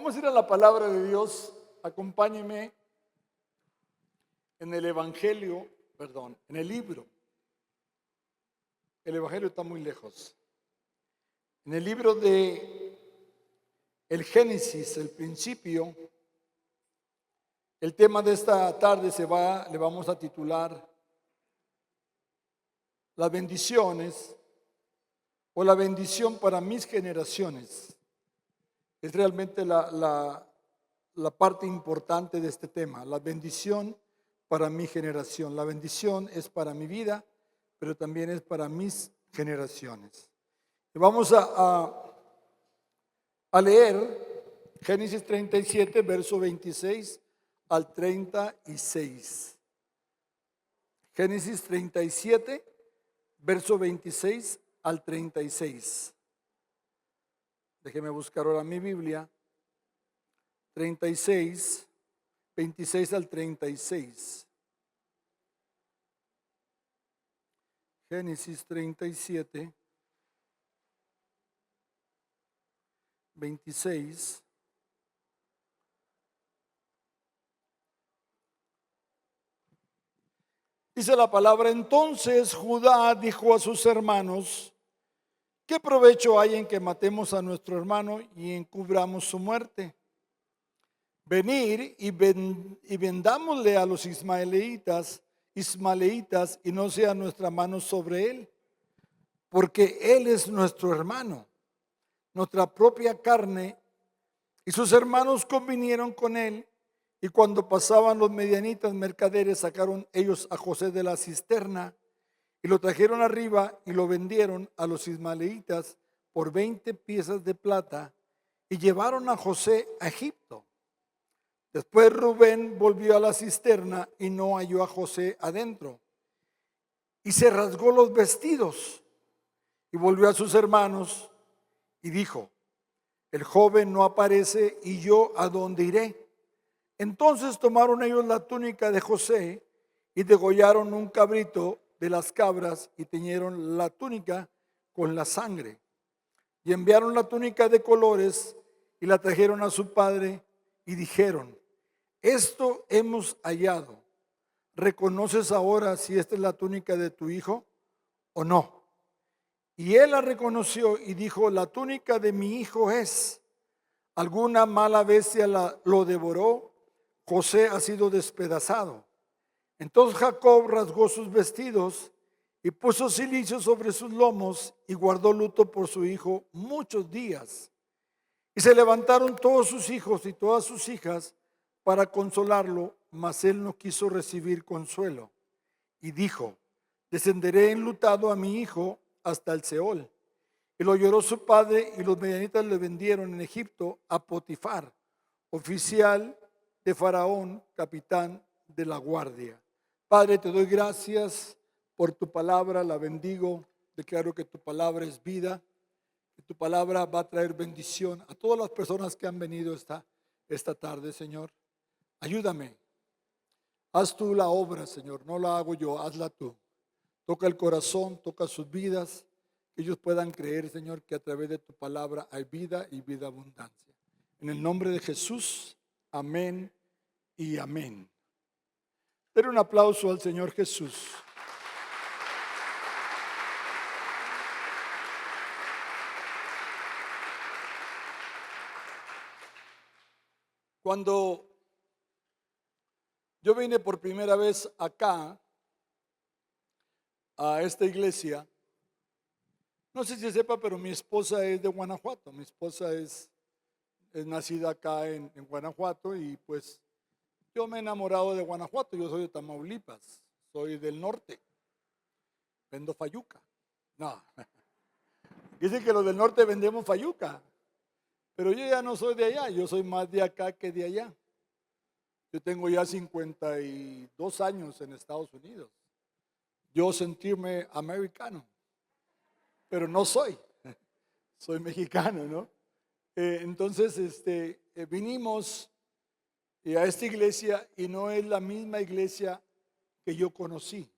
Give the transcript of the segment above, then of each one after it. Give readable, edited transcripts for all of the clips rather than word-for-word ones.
Vamos a ir a la palabra de Dios. Acompáñeme en el Evangelio, en el libro. El Evangelio está muy lejos. En el libro de el Génesis, el principio, el tema de esta tarde le vamos a titular las bendiciones o la bendición para mis generaciones. Es realmente la parte importante de este tema, la bendición para mi generación. La bendición es para mi vida, pero también es para mis generaciones. Y vamos a leer Génesis 37, verso 26 al 36. Génesis 37, verso 26 al 36. Déjeme buscar ahora mi Biblia. 36, 26 al 36. Génesis 37, 26. Dice la palabra: entonces Judá dijo a sus hermanos: ¿qué provecho hay en que matemos a nuestro hermano y encubramos su muerte? Venir y vendámosle a los ismaelitas, y no sea nuestra mano sobre él, porque él es nuestro hermano, nuestra propia carne. Y sus hermanos convinieron con él, y cuando pasaban los medianitas mercaderes, sacaron ellos a José de la cisterna y lo trajeron arriba y lo vendieron a los ismaelitas por 20 piezas de plata, y llevaron a José a Egipto. Después Rubén volvió a la cisterna y no halló a José adentro, y se rasgó los vestidos y volvió a sus hermanos y dijo: el joven no aparece, y yo ¿a dónde iré? Entonces tomaron ellos la túnica de José y degollaron un cabrito de las cabras y teñieron la túnica con la sangre, y enviaron la túnica de colores y la trajeron a su padre y dijeron: esto hemos hallado. ¿Reconoces ahora si esta es la túnica de tu hijo o no? Y él la reconoció y dijo: la túnica de mi hijo es. ¿Alguna mala bestia lo devoró? José ha sido despedazado. Entonces Jacob rasgó sus vestidos y puso cilicio sobre sus lomos y guardó luto por su hijo muchos días. Y se levantaron todos sus hijos y todas sus hijas para consolarlo, mas él no quiso recibir consuelo. Y dijo: descenderé enlutado a mi hijo hasta el Seol. Y lo lloró su padre, y los medianitas le vendieron en Egipto a Potifar, oficial de Faraón, capitán de la guardia. Padre, te doy gracias por tu palabra, la bendigo. Declaro que tu palabra es vida, que tu palabra va a traer bendición a todas las personas que han venido esta tarde, Señor. Ayúdame. Haz tú la obra, Señor, no la hago yo, hazla tú. Toca el corazón, toca sus vidas, que ellos puedan creer, Señor, que a través de tu palabra hay vida y vida abundancia. En el nombre de Jesús, amén y amén. Den un aplauso al Señor Jesús. Cuando yo vine por primera vez acá, a esta iglesia, no sé si sepa, pero mi esposa es de Guanajuato. Mi esposa es nacida acá en Guanajuato, y pues yo me he enamorado de Guanajuato. Yo soy de Tamaulipas, soy del norte, vendo fayuca. No, dicen que los del norte vendemos fayuca, pero yo ya no soy de allá, yo soy más de acá que de allá. Yo tengo ya 52 años en Estados Unidos. Yo sentirme americano, pero no soy mexicano, ¿no? Entonces, vinimos a esta iglesia, y no es la misma iglesia que yo conocí.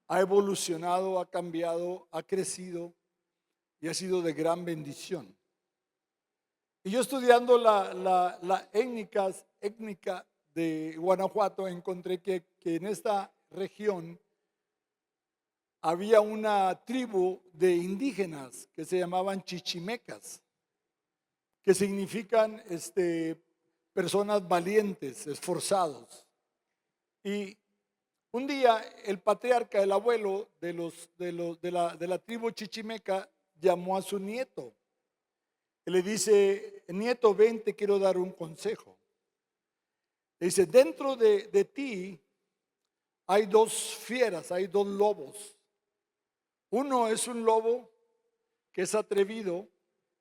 Ha evolucionado, ha cambiado, ha crecido y ha sido de gran bendición. Y yo estudiando la étnica de Guanajuato, encontré que en esta región había una tribu de indígenas que se llamaban chichimecas, que significan personas valientes, esforzados. Y un día el patriarca, el abuelo de la tribu chichimeca, llamó a su nieto y le dice: nieto, ven, te quiero dar un consejo. Le dice: dentro de ti hay dos fieras, hay dos lobos. Uno es un lobo que es atrevido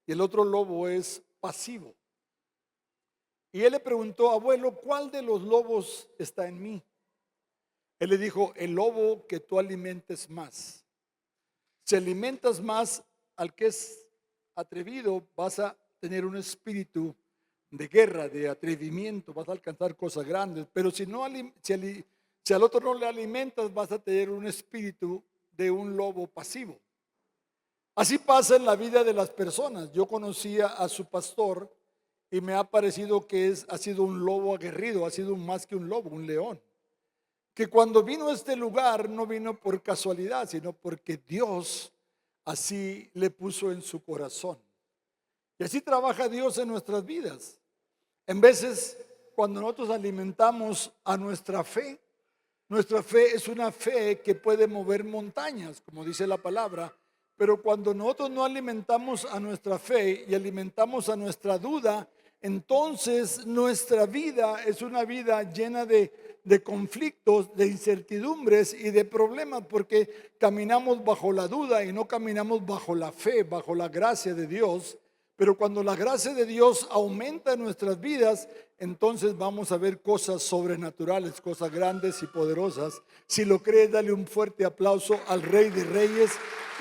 y el otro lobo es pasivo. Y él le preguntó: abuelo, ¿cuál de los lobos está en mí? Él le dijo: el lobo que tú alimentes más. Si alimentas más al que es atrevido, vas a tener un espíritu de guerra, de atrevimiento, vas a alcanzar cosas grandes. Pero si al otro no le alimentas, vas a tener un espíritu de un lobo pasivo. Así pasa en la vida de las personas. Yo conocía a su pastor y me ha parecido que ha sido un lobo aguerrido, ha sido más que un lobo, un león. Que cuando vino a este lugar no vino por casualidad, sino porque Dios así le puso en su corazón. Y así trabaja Dios en nuestras vidas. En veces, cuando nosotros alimentamos a nuestra fe es una fe que puede mover montañas, como dice la palabra. Pero cuando nosotros no alimentamos a nuestra fe y alimentamos a nuestra duda, entonces nuestra vida es una vida llena de conflictos, de incertidumbres y de problemas, porque caminamos bajo la duda y no caminamos bajo la fe, bajo la gracia de Dios. Pero cuando la gracia de Dios aumenta en nuestras vidas, entonces vamos a ver cosas sobrenaturales, cosas grandes y poderosas. Si lo crees, dale un fuerte aplauso al Rey de Reyes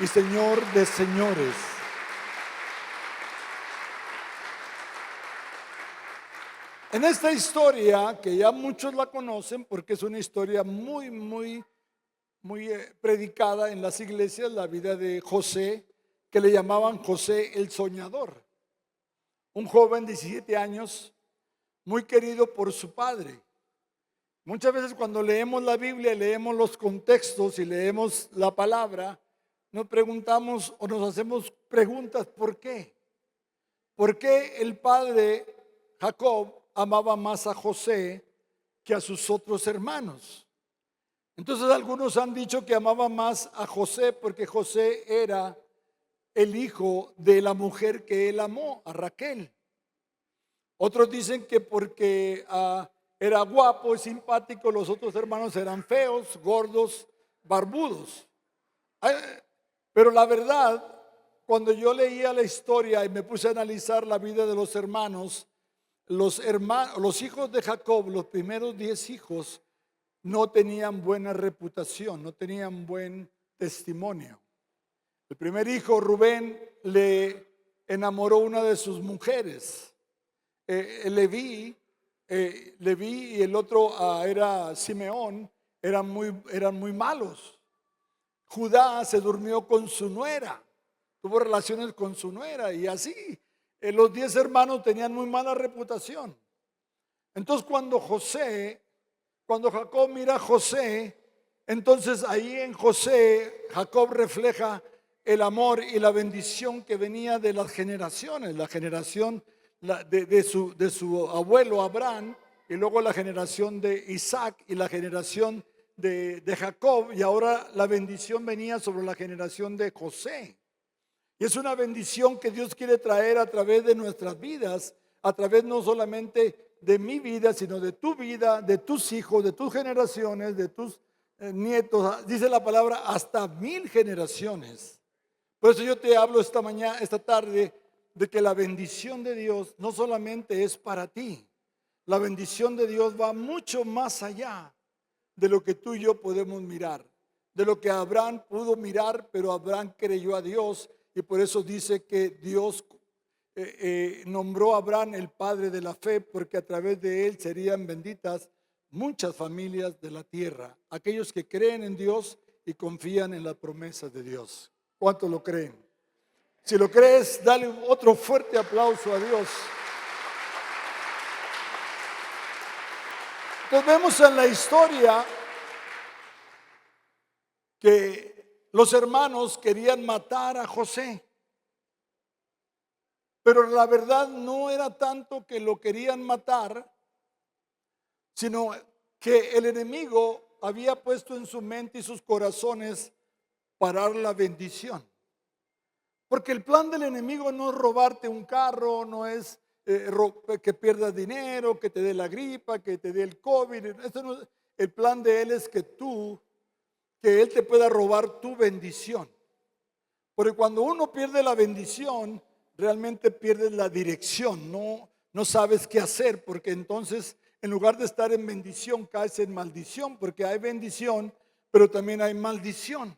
y Señor de señores. En esta historia, que ya muchos la conocen porque es una historia muy predicada en las iglesias, la vida de José, que le llamaban José el soñador. Un joven de 17 años, muy querido por su padre. Muchas veces cuando leemos la Biblia, leemos los contextos y leemos la palabra, nos preguntamos o nos hacemos preguntas: ¿por qué? ¿Por qué el padre Jacob amaba más a José que a sus otros hermanos? Entonces algunos han dicho que amaba más a José porque José era el hijo de la mujer que él amó, a Raquel. Otros dicen que porque era guapo y simpático, los otros hermanos eran feos, gordos, barbudos. Pero la verdad, cuando yo leía la historia y me puse a analizar la vida de los hermanos, los hijos de Jacob, los primeros 10 hijos, no tenían buena reputación, no tenían buen testimonio. El primer hijo, Rubén, le enamoró una de sus mujeres. Leví y el otro era Simeón, eran muy malos. Judá se durmió con su nuera, tuvo relaciones con su nuera y así. Los 10 hermanos tenían muy mala reputación. Entonces cuando Jacob mira a José, entonces ahí en José, Jacob refleja el amor y la bendición que venía de las generaciones, la generación de su abuelo Abraham, y luego la generación de Isaac y la generación de Jacob, y ahora la bendición venía sobre la generación de José. Y es una bendición que Dios quiere traer a través de nuestras vidas, a través no solamente de mi vida, sino de tu vida, de tus hijos, de tus generaciones, de tus nietos. Dice la palabra hasta 1000 generaciones. Por eso yo te hablo esta tarde, de que la bendición de Dios no solamente es para ti. La bendición de Dios va mucho más allá de lo que tú y yo podemos mirar, de lo que Abraham pudo mirar, pero Abraham creyó a Dios y por eso dice que Dios nombró a Abraham el padre de la fe, porque a través de él serían benditas muchas familias de la tierra, aquellos que creen en Dios y confían en las promesas de Dios. ¿Cuántos lo creen? Si lo crees, dale otro fuerte aplauso a Dios. Entonces vemos en la historia que los hermanos querían matar a José. Pero la verdad no era tanto que lo querían matar, sino que el enemigo había puesto en su mente y sus corazones parar la bendición. Porque el plan del enemigo no es robarte un carro, no es que pierdas dinero, que te dé la gripa, que te dé el COVID. El plan de él es que él te pueda robar tu bendición. Porque cuando uno pierde la bendición, realmente pierdes la dirección, no sabes qué hacer, porque entonces en lugar de estar en bendición caes en maldición, porque hay bendición, pero también hay maldición.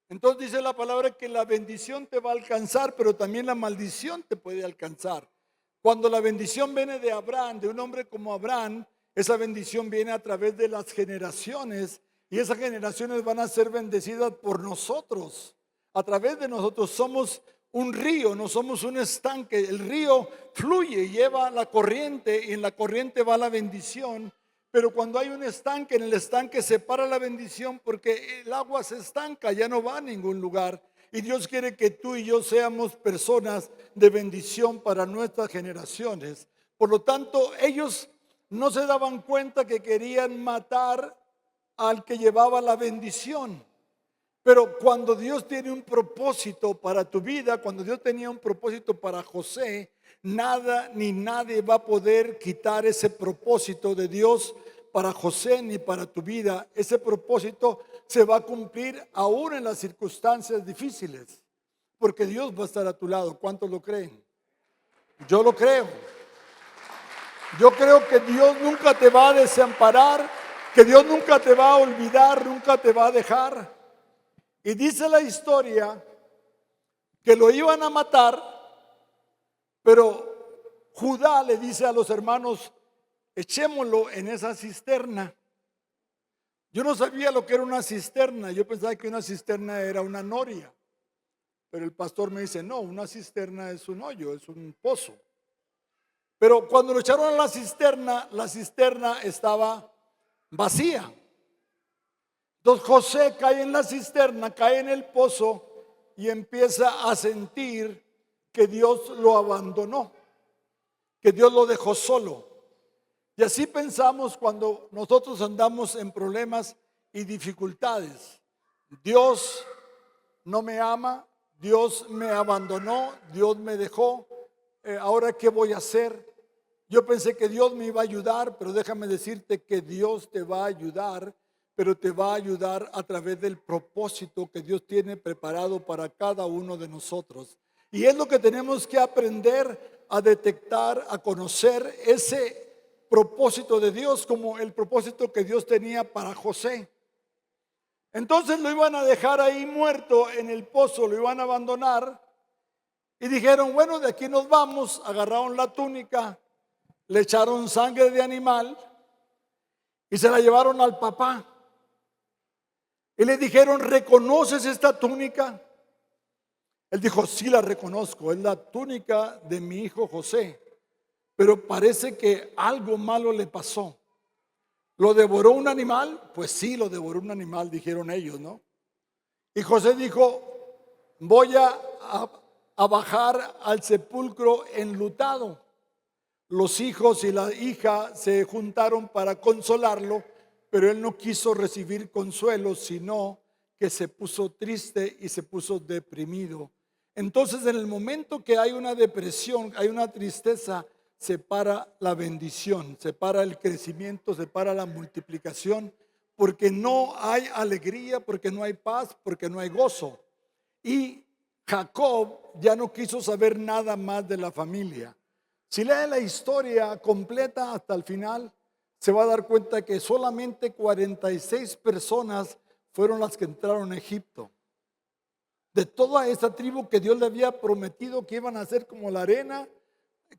Entonces dice la palabra que la bendición te va a alcanzar, pero también la maldición te puede alcanzar. Cuando la bendición viene de Abraham, de un hombre como Abraham, esa bendición viene a través de las generaciones y esas generaciones van a ser bendecidas por nosotros. A través de nosotros somos un río, no somos un estanque. El río fluye, lleva la corriente y en la corriente va la bendición. Pero cuando hay un estanque, en el estanque se para la bendición porque el agua se estanca, ya no va a ningún lugar. Y Dios quiere que tú y yo seamos personas de bendición para nuestras generaciones. Por lo tanto, ellos no se daban cuenta que querían matar al que llevaba la bendición. Pero cuando Dios tiene un propósito para tu vida, cuando Dios tenía un propósito para José, nada ni nadie va a poder quitar ese propósito de Dios para José ni para tu vida. Ese propósito se va a cumplir aún en las circunstancias difíciles, porque Dios va a estar a tu lado. ¿Cuántos lo creen? Yo lo creo. Yo creo que Dios nunca te va a desamparar, que Dios nunca te va a olvidar, nunca te va a dejar. Y dice la historia que lo iban a matar, pero Judá le dice a los hermanos, echémoslo en esa cisterna. Yo no sabía lo que era una cisterna, yo pensaba que una cisterna era una noria. Pero el pastor me dice, no, una cisterna es un hoyo, es un pozo. Pero cuando lo echaron a la cisterna estaba vacía. Entonces José cae en la cisterna, cae en el pozo y empieza a sentir que Dios lo abandonó, que Dios lo dejó solo. Y así pensamos cuando nosotros andamos en problemas y dificultades. Dios no me ama, Dios me abandonó, Dios me dejó. Ahora, ¿qué voy a hacer? Yo pensé que Dios me iba a ayudar, pero déjame decirte que Dios te va a ayudar, pero te va a ayudar a través del propósito que Dios tiene preparado para cada uno de nosotros. Y es lo que tenemos que aprender a detectar, a conocer ese propósito de Dios como el propósito que Dios tenía para José. Entonces lo iban a dejar ahí muerto en el pozo, lo iban a abandonar y dijeron, bueno, de aquí nos vamos. Agarraron la túnica, le echaron sangre de animal y se la llevaron al papá. Y le dijeron, ¿reconoces esta túnica? Él dijo, sí la reconozco, es la túnica de mi hijo José. Pero parece que algo malo le pasó. ¿Lo devoró un animal? Pues sí, lo devoró un animal, dijeron ellos, ¿no? Y José dijo, voy a bajar al sepulcro enlutado. Los hijos y la hija se juntaron para consolarlo, pero él no quiso recibir consuelo, sino que se puso triste y se puso deprimido. Entonces, en el momento que hay una depresión, hay una tristeza, se para la bendición, se para el crecimiento, se para la multiplicación, porque no hay alegría, porque no hay paz, porque no hay gozo. Y Jacob ya no quiso saber nada más de la familia. Si lee la historia completa hasta el final, se va a dar cuenta que solamente 46 personas fueron las que entraron a Egipto. De toda esa tribu que Dios le había prometido que iban a ser como la arena,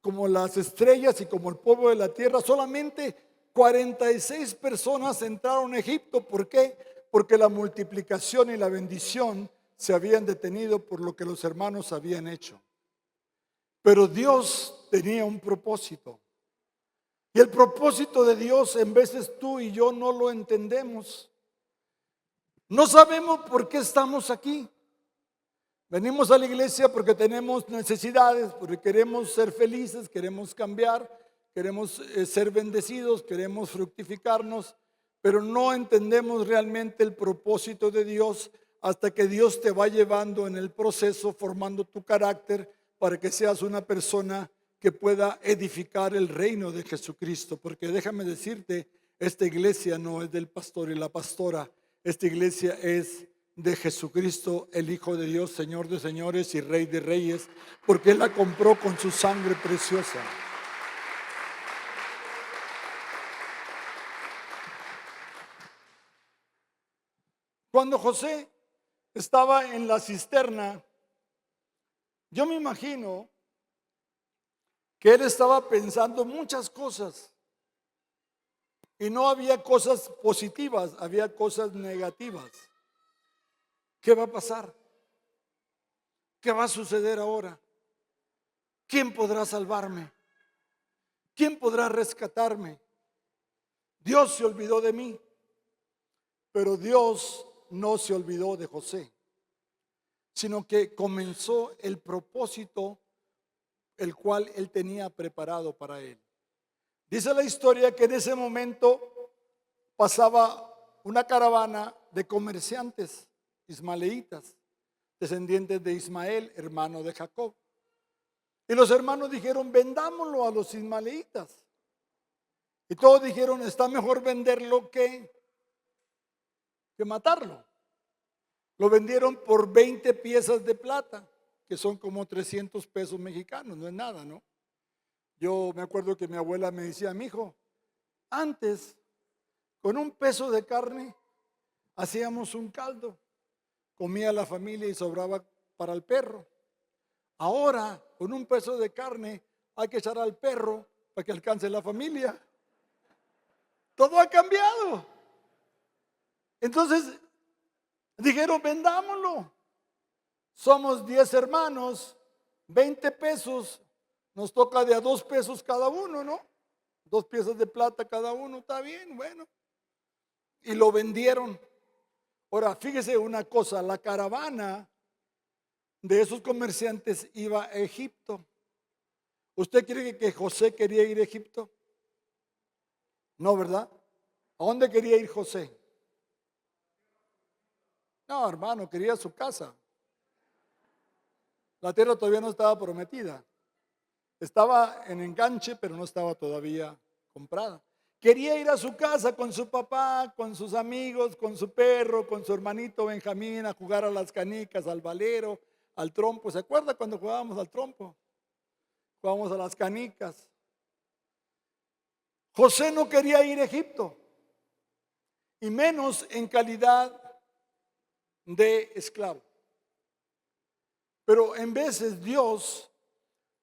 como las estrellas y como el polvo de la tierra, solamente 46 personas entraron a Egipto. ¿Por qué? Porque la multiplicación y la bendición se habían detenido por lo que los hermanos habían hecho. Pero Dios tenía un propósito. Y el propósito de Dios, en veces tú y yo no lo entendemos. No sabemos por qué estamos aquí. Venimos a la iglesia porque tenemos necesidades, porque queremos ser felices, queremos cambiar, queremos ser bendecidos, queremos fructificarnos, pero no entendemos realmente el propósito de Dios hasta que Dios te va llevando en el proceso, formando tu carácter para que seas una persona que pueda edificar el reino de Jesucristo. Porque déjame decirte, esta iglesia no es del pastor y la pastora, esta iglesia es de Jesucristo, el Hijo de Dios, Señor de señores y Rey de reyes, porque Él la compró con su sangre preciosa. Cuando José estaba en la cisterna, yo me imagino que él estaba pensando muchas cosas y no había cosas positivas, había cosas negativas. ¿Qué va a pasar? ¿Qué va a suceder ahora? ¿Quién podrá salvarme? ¿Quién podrá rescatarme? Dios se olvidó de mí, pero Dios no se olvidó de José, sino que comenzó el propósito el cual él tenía preparado para él. Dice la historia que en ese momento pasaba una caravana de comerciantes ismaelitas, descendientes de Ismael, hermano de Jacob. Y los hermanos dijeron, vendámoslo a los ismaelitas. Y todos dijeron, está mejor venderlo que matarlo. Lo vendieron por 20 piezas de plata, que son como 300 pesos mexicanos, no es nada, ¿no? Yo me acuerdo que mi abuela me decía, mi hijo, antes con un peso de carne hacíamos un caldo, comía la familia y sobraba para el perro. Ahora con un peso de carne hay que echar al perro para que alcance la familia. Todo ha cambiado. Entonces dijeron, vendámoslo. Somos 10 hermanos, 20 pesos, nos toca de a 2 pesos cada uno, ¿no? 2 piezas de plata cada uno, está bien, bueno. Y lo vendieron. Ahora, fíjese una cosa, la caravana de esos comerciantes iba a Egipto. ¿Usted cree que José quería ir a Egipto? No, ¿verdad? ¿A dónde quería ir José? No, hermano, quería su casa. La tierra todavía no estaba prometida. Estaba en enganche, pero no estaba todavía comprada. Quería ir a su casa con su papá, con sus amigos, con su perro, con su hermanito Benjamín a jugar a las canicas, al valero, al trompo. ¿Se acuerda cuando jugábamos al trompo? Jugábamos a las canicas. José no quería ir a Egipto, y menos en calidad de esclavo. Pero en veces Dios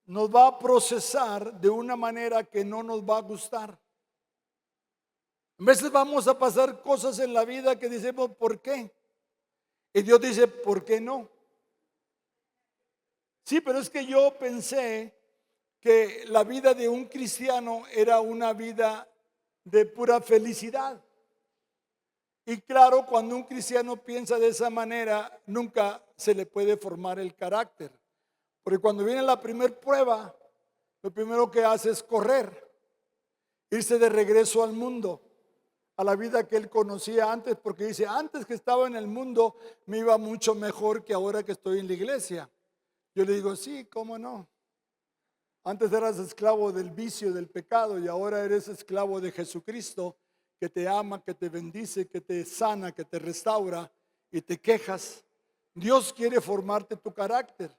nos va a procesar de una manera que no nos va a gustar. A veces vamos a pasar cosas en la vida que decimos, ¿por qué? Y Dios dice, ¿por qué no? Sí, pero es que yo pensé que la vida de un cristiano era una vida de pura felicidad. Y claro, cuando un cristiano piensa de esa manera, nunca se le puede formar el carácter. Porque cuando viene la primer prueba, lo primero que hace es correr, irse de regreso al mundo, a la vida que él conocía antes, porque dice, antes que estaba en el mundo me iba mucho mejor que ahora que estoy en la iglesia. Yo le digo, sí, ¿cómo no? Antes eras esclavo del vicio, del pecado, y ahora eres esclavo de Jesucristo, que te ama, que te bendice, que te sana, que te restaura, y te quejas. Dios quiere formarte tu carácter.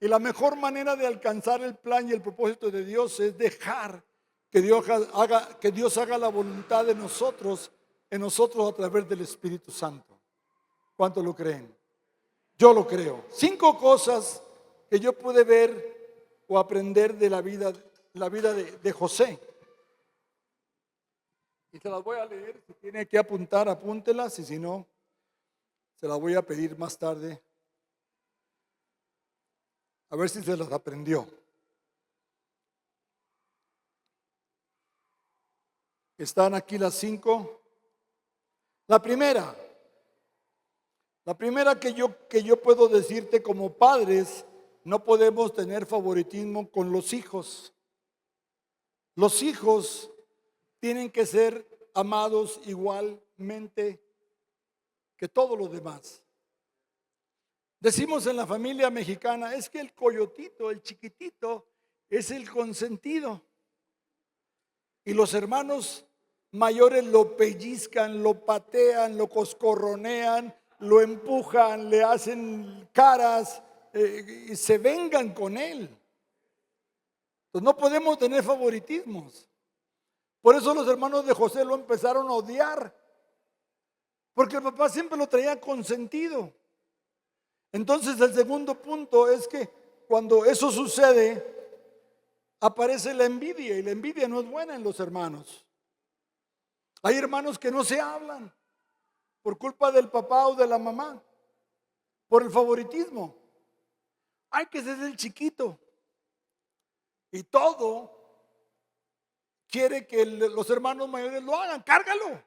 Y la mejor manera de alcanzar el plan y el propósito de Dios es dejar que Dios haga la voluntad de nosotros, en nosotros a través del Espíritu Santo. ¿Cuántos lo creen? Yo lo creo. 5 cosas que yo pude ver o aprender de la vida de José. Y se las voy a leer. Si tiene que apuntar, apúntelas. Y si no, se las voy a pedir más tarde A ver si se las aprendió. Están aquí las 5. La primera que yo puedo decirte como padres, no podemos tener favoritismo con los hijos. Los hijos tienen que ser amados igualmente que todos los demás. Decimos en la familia mexicana, es que el coyotito, el chiquitito, es el consentido. Y los hermanos mayores lo pellizcan, lo patean, lo coscorronean, lo empujan, le hacen caras y se vengan con él. Entonces no podemos tener favoritismos. Por eso los hermanos de José lo empezaron a odiar, porque el papá siempre lo traía consentido. Entonces el segundo punto es que cuando eso sucede, aparece la envidia, y la envidia no es buena en los hermanos. Hay hermanos que no se hablan por culpa del papá o de la mamá, por el favoritismo. Hay que ser el chiquito y todo quiere que los hermanos mayores lo hagan. Cárgalo,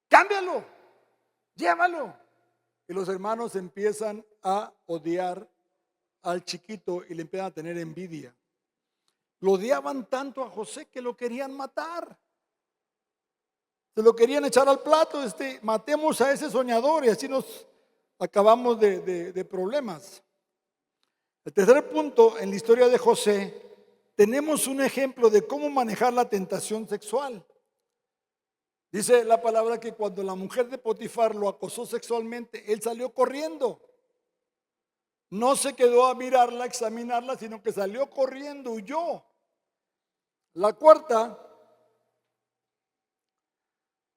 cámbialo, llévalo. Y los hermanos empiezan a odiar al chiquito y le empiezan a tener envidia. Lo odiaban tanto a José que lo querían matar. Se lo querían echar al plato. Matemos a ese soñador y así nos acabamos de problemas. El tercer punto en la historia de José, tenemos un ejemplo de cómo manejar la tentación sexual. Dice la palabra que cuando la mujer de Potifar lo acosó sexualmente, él salió corriendo. No se quedó a mirarla, a examinarla, sino que salió corriendo, huyó. La cuarta,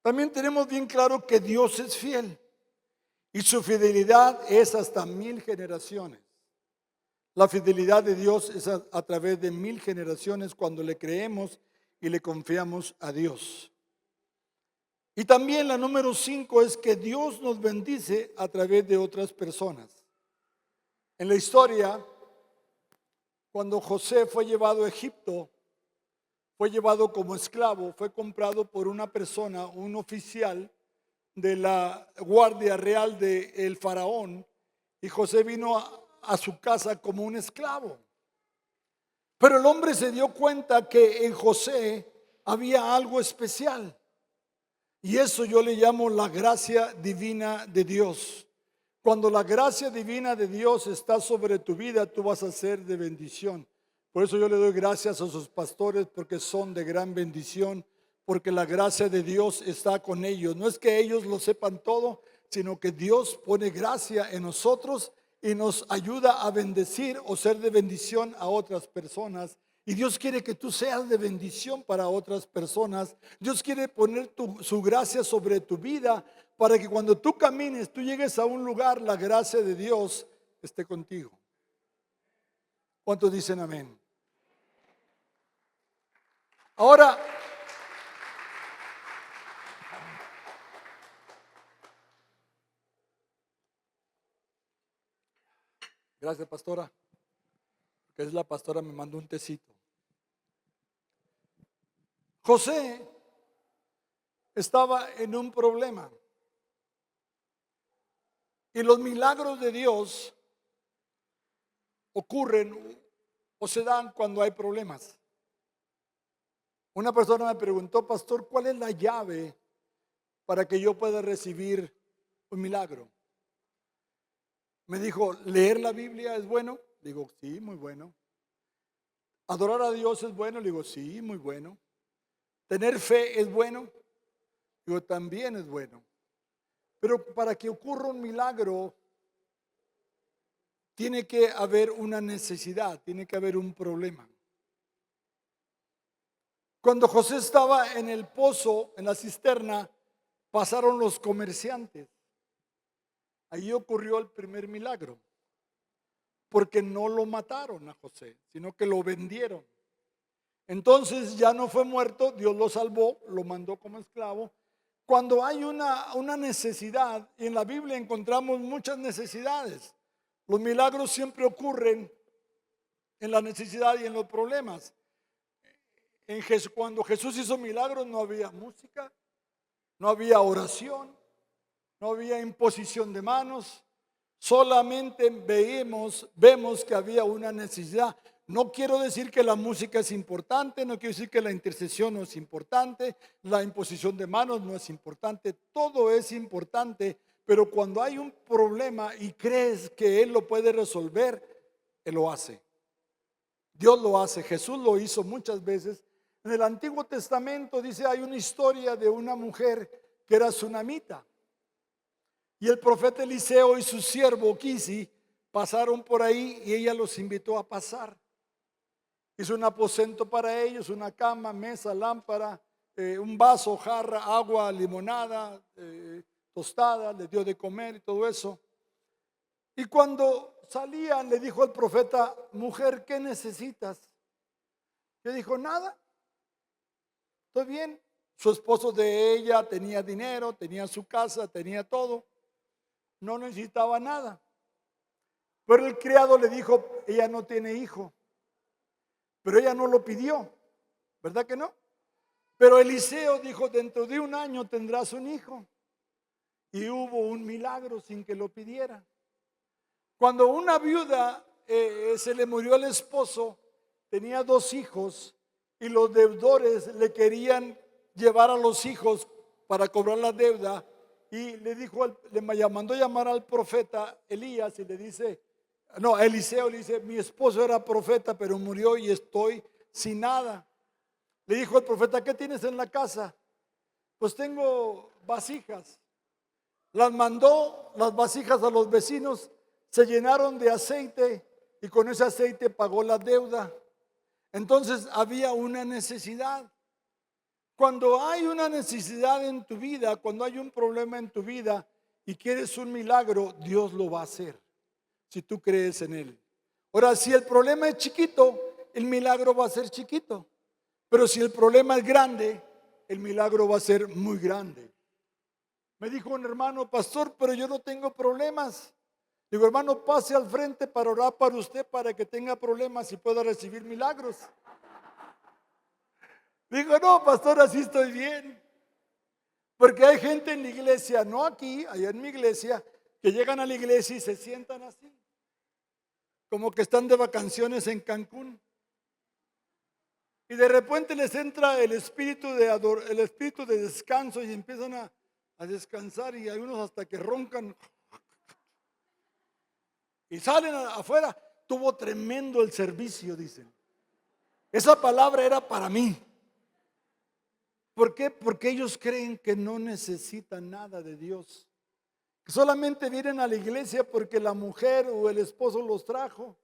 también tenemos bien claro que Dios es fiel y su fidelidad es hasta 1000 generaciones. La fidelidad de Dios es a través de 1000 generaciones cuando le creemos y le confiamos a Dios. Y también la número 5 es que Dios nos bendice a través de otras personas. En la historia, cuando José fue llevado a Egipto, fue llevado como esclavo, fue comprado por una persona, un oficial de la guardia real del faraón, y José vino a su casa como un esclavo. Pero el hombre se dio cuenta que en José había algo especial. Y eso yo le llamo la gracia divina de Dios. Cuando la gracia divina de Dios está sobre tu vida, tú vas a ser de bendición. Por eso yo le doy gracias a sus pastores, porque son de gran bendición, porque la gracia de Dios está con ellos. No es que ellos lo sepan todo, sino que Dios pone gracia en nosotros y nos ayuda a bendecir o ser de bendición a otras personas. Y Dios quiere que tú seas de bendición para otras personas. Dios quiere poner su gracia sobre tu vida para que cuando tú camines, tú llegues a un lugar, la gracia de Dios esté contigo. ¿Cuántos dicen amén? Ahora, gracias, pastora, que es la pastora, me mandó un tecito. José estaba en un problema. Y los milagros de Dios ocurren o se dan cuando hay problemas. Una persona me preguntó, pastor, ¿cuál es la llave para que yo pueda recibir un milagro? Me dijo, ¿leer la Biblia es bueno? Digo, sí, muy bueno. ¿Adorar a Dios es bueno? Le digo, sí, muy bueno. ¿Tener fe es bueno? Digo, también es bueno. Pero para que ocurra un milagro, tiene que haber una necesidad, tiene que haber un problema. Cuando José estaba en el pozo, en la cisterna, pasaron los comerciantes. Ahí ocurrió el primer milagro, porque no lo mataron a José, sino que lo vendieron. Entonces ya no fue muerto, Dios lo salvó, lo mandó como esclavo. Cuando hay una necesidad, y en la Biblia encontramos muchas necesidades, los milagros siempre ocurren en la necesidad y en los problemas. Cuando Jesús hizo milagros no había música, no había oración, no había imposición de manos, solamente vemos que había una necesidad. No quiero decir que la música es importante, no quiero decir que la intercesión no es importante, la imposición de manos no es importante, todo es importante, pero cuando hay un problema y crees que Él lo puede resolver, Él lo hace. Dios lo hace, Jesús lo hizo muchas veces. En el Antiguo Testamento dice, hay una historia de una mujer que era tsunamita. Y el profeta Eliseo y su siervo Quisi pasaron por ahí y ella los invitó a pasar. Hizo un aposento para ellos, una cama, mesa, lámpara, un vaso, jarra, agua, limonada, tostada, les dio de comer y todo eso. Y cuando salían le dijo al profeta, mujer, ¿qué necesitas? Le dijo, nada, estoy bien. Su esposo de ella tenía dinero, tenía su casa, tenía todo. No necesitaba nada. Pero el criado le dijo, ella no tiene hijo. Pero ella no lo pidió, ¿verdad que no? Pero Eliseo dijo, dentro de un año tendrás un hijo. Y hubo un milagro sin que lo pidiera. Cuando una viuda se le murió el esposo, tenía 2 hijos y los deudores le querían llevar a los hijos para cobrar la deuda. Y le dijo, le mandó llamar al profeta Elías y le dice, no, Eliseo le dice, mi esposo era profeta, pero murió y estoy sin nada. Le dijo el profeta, ¿qué tienes en la casa? Pues tengo vasijas. Las mandó las vasijas a los vecinos, se llenaron de aceite y con ese aceite pagó la deuda. Entonces había una necesidad. Cuando hay una necesidad en tu vida, cuando hay un problema en tu vida y quieres un milagro, Dios lo va a hacer, si tú crees en Él. Ahora, si el problema es chiquito, el milagro va a ser chiquito. Pero si el problema es grande, el milagro va a ser muy grande. Me dijo un hermano, pastor, pero yo no tengo problemas. Digo, hermano, pase al frente para orar para usted, para que tenga problemas y pueda recibir milagros. Digo, no, pastor, así estoy bien. Porque hay gente en la iglesia, no aquí, allá en mi iglesia, que llegan a la iglesia y se sientan así, como que están de vacaciones en Cancún. Y de repente les entra el espíritu de descanso y empiezan a descansar, y hay unos hasta que roncan y salen afuera. Tuvo tremendo el servicio, dicen. Esa palabra era para mí. ¿Por qué? Porque ellos creen que no necesitan nada de Dios. Que solamente vienen a la iglesia porque la mujer o el esposo los trajo.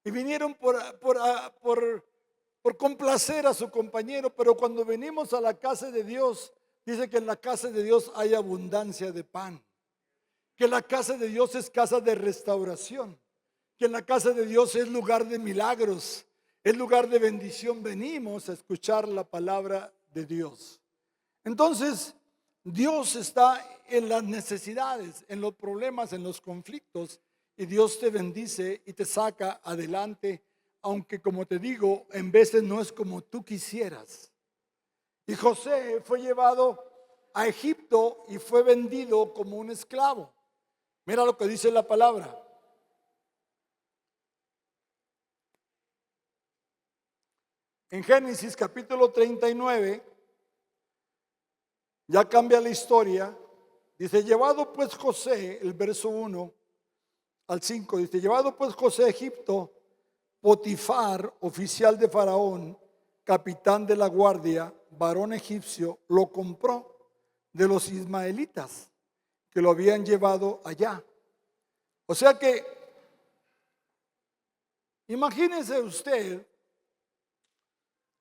Y vinieron por complacer a su compañero. Pero cuando venimos a la casa de Dios, dice que en la casa de Dios hay abundancia de pan. Que la casa de Dios es casa de restauración. Que en la casa de Dios es lugar de milagros. Es lugar de bendición. Venimos a escuchar la palabra de Dios. Entonces, Dios está en las necesidades, en los problemas, en los conflictos, y Dios te bendice y te saca adelante, aunque, como te digo, en veces no es como tú quisieras. Y José fue llevado a Egipto y fue vendido como un esclavo. Mira lo que dice la palabra. En Génesis capítulo 39, ya cambia la historia. Dice, llevado pues José, el verso 1 al 5, dice, llevado pues José a Egipto, Potifar, oficial de Faraón, capitán de la guardia, varón egipcio, lo compró de los ismaelitas que lo habían llevado allá. O sea que, imagínese usted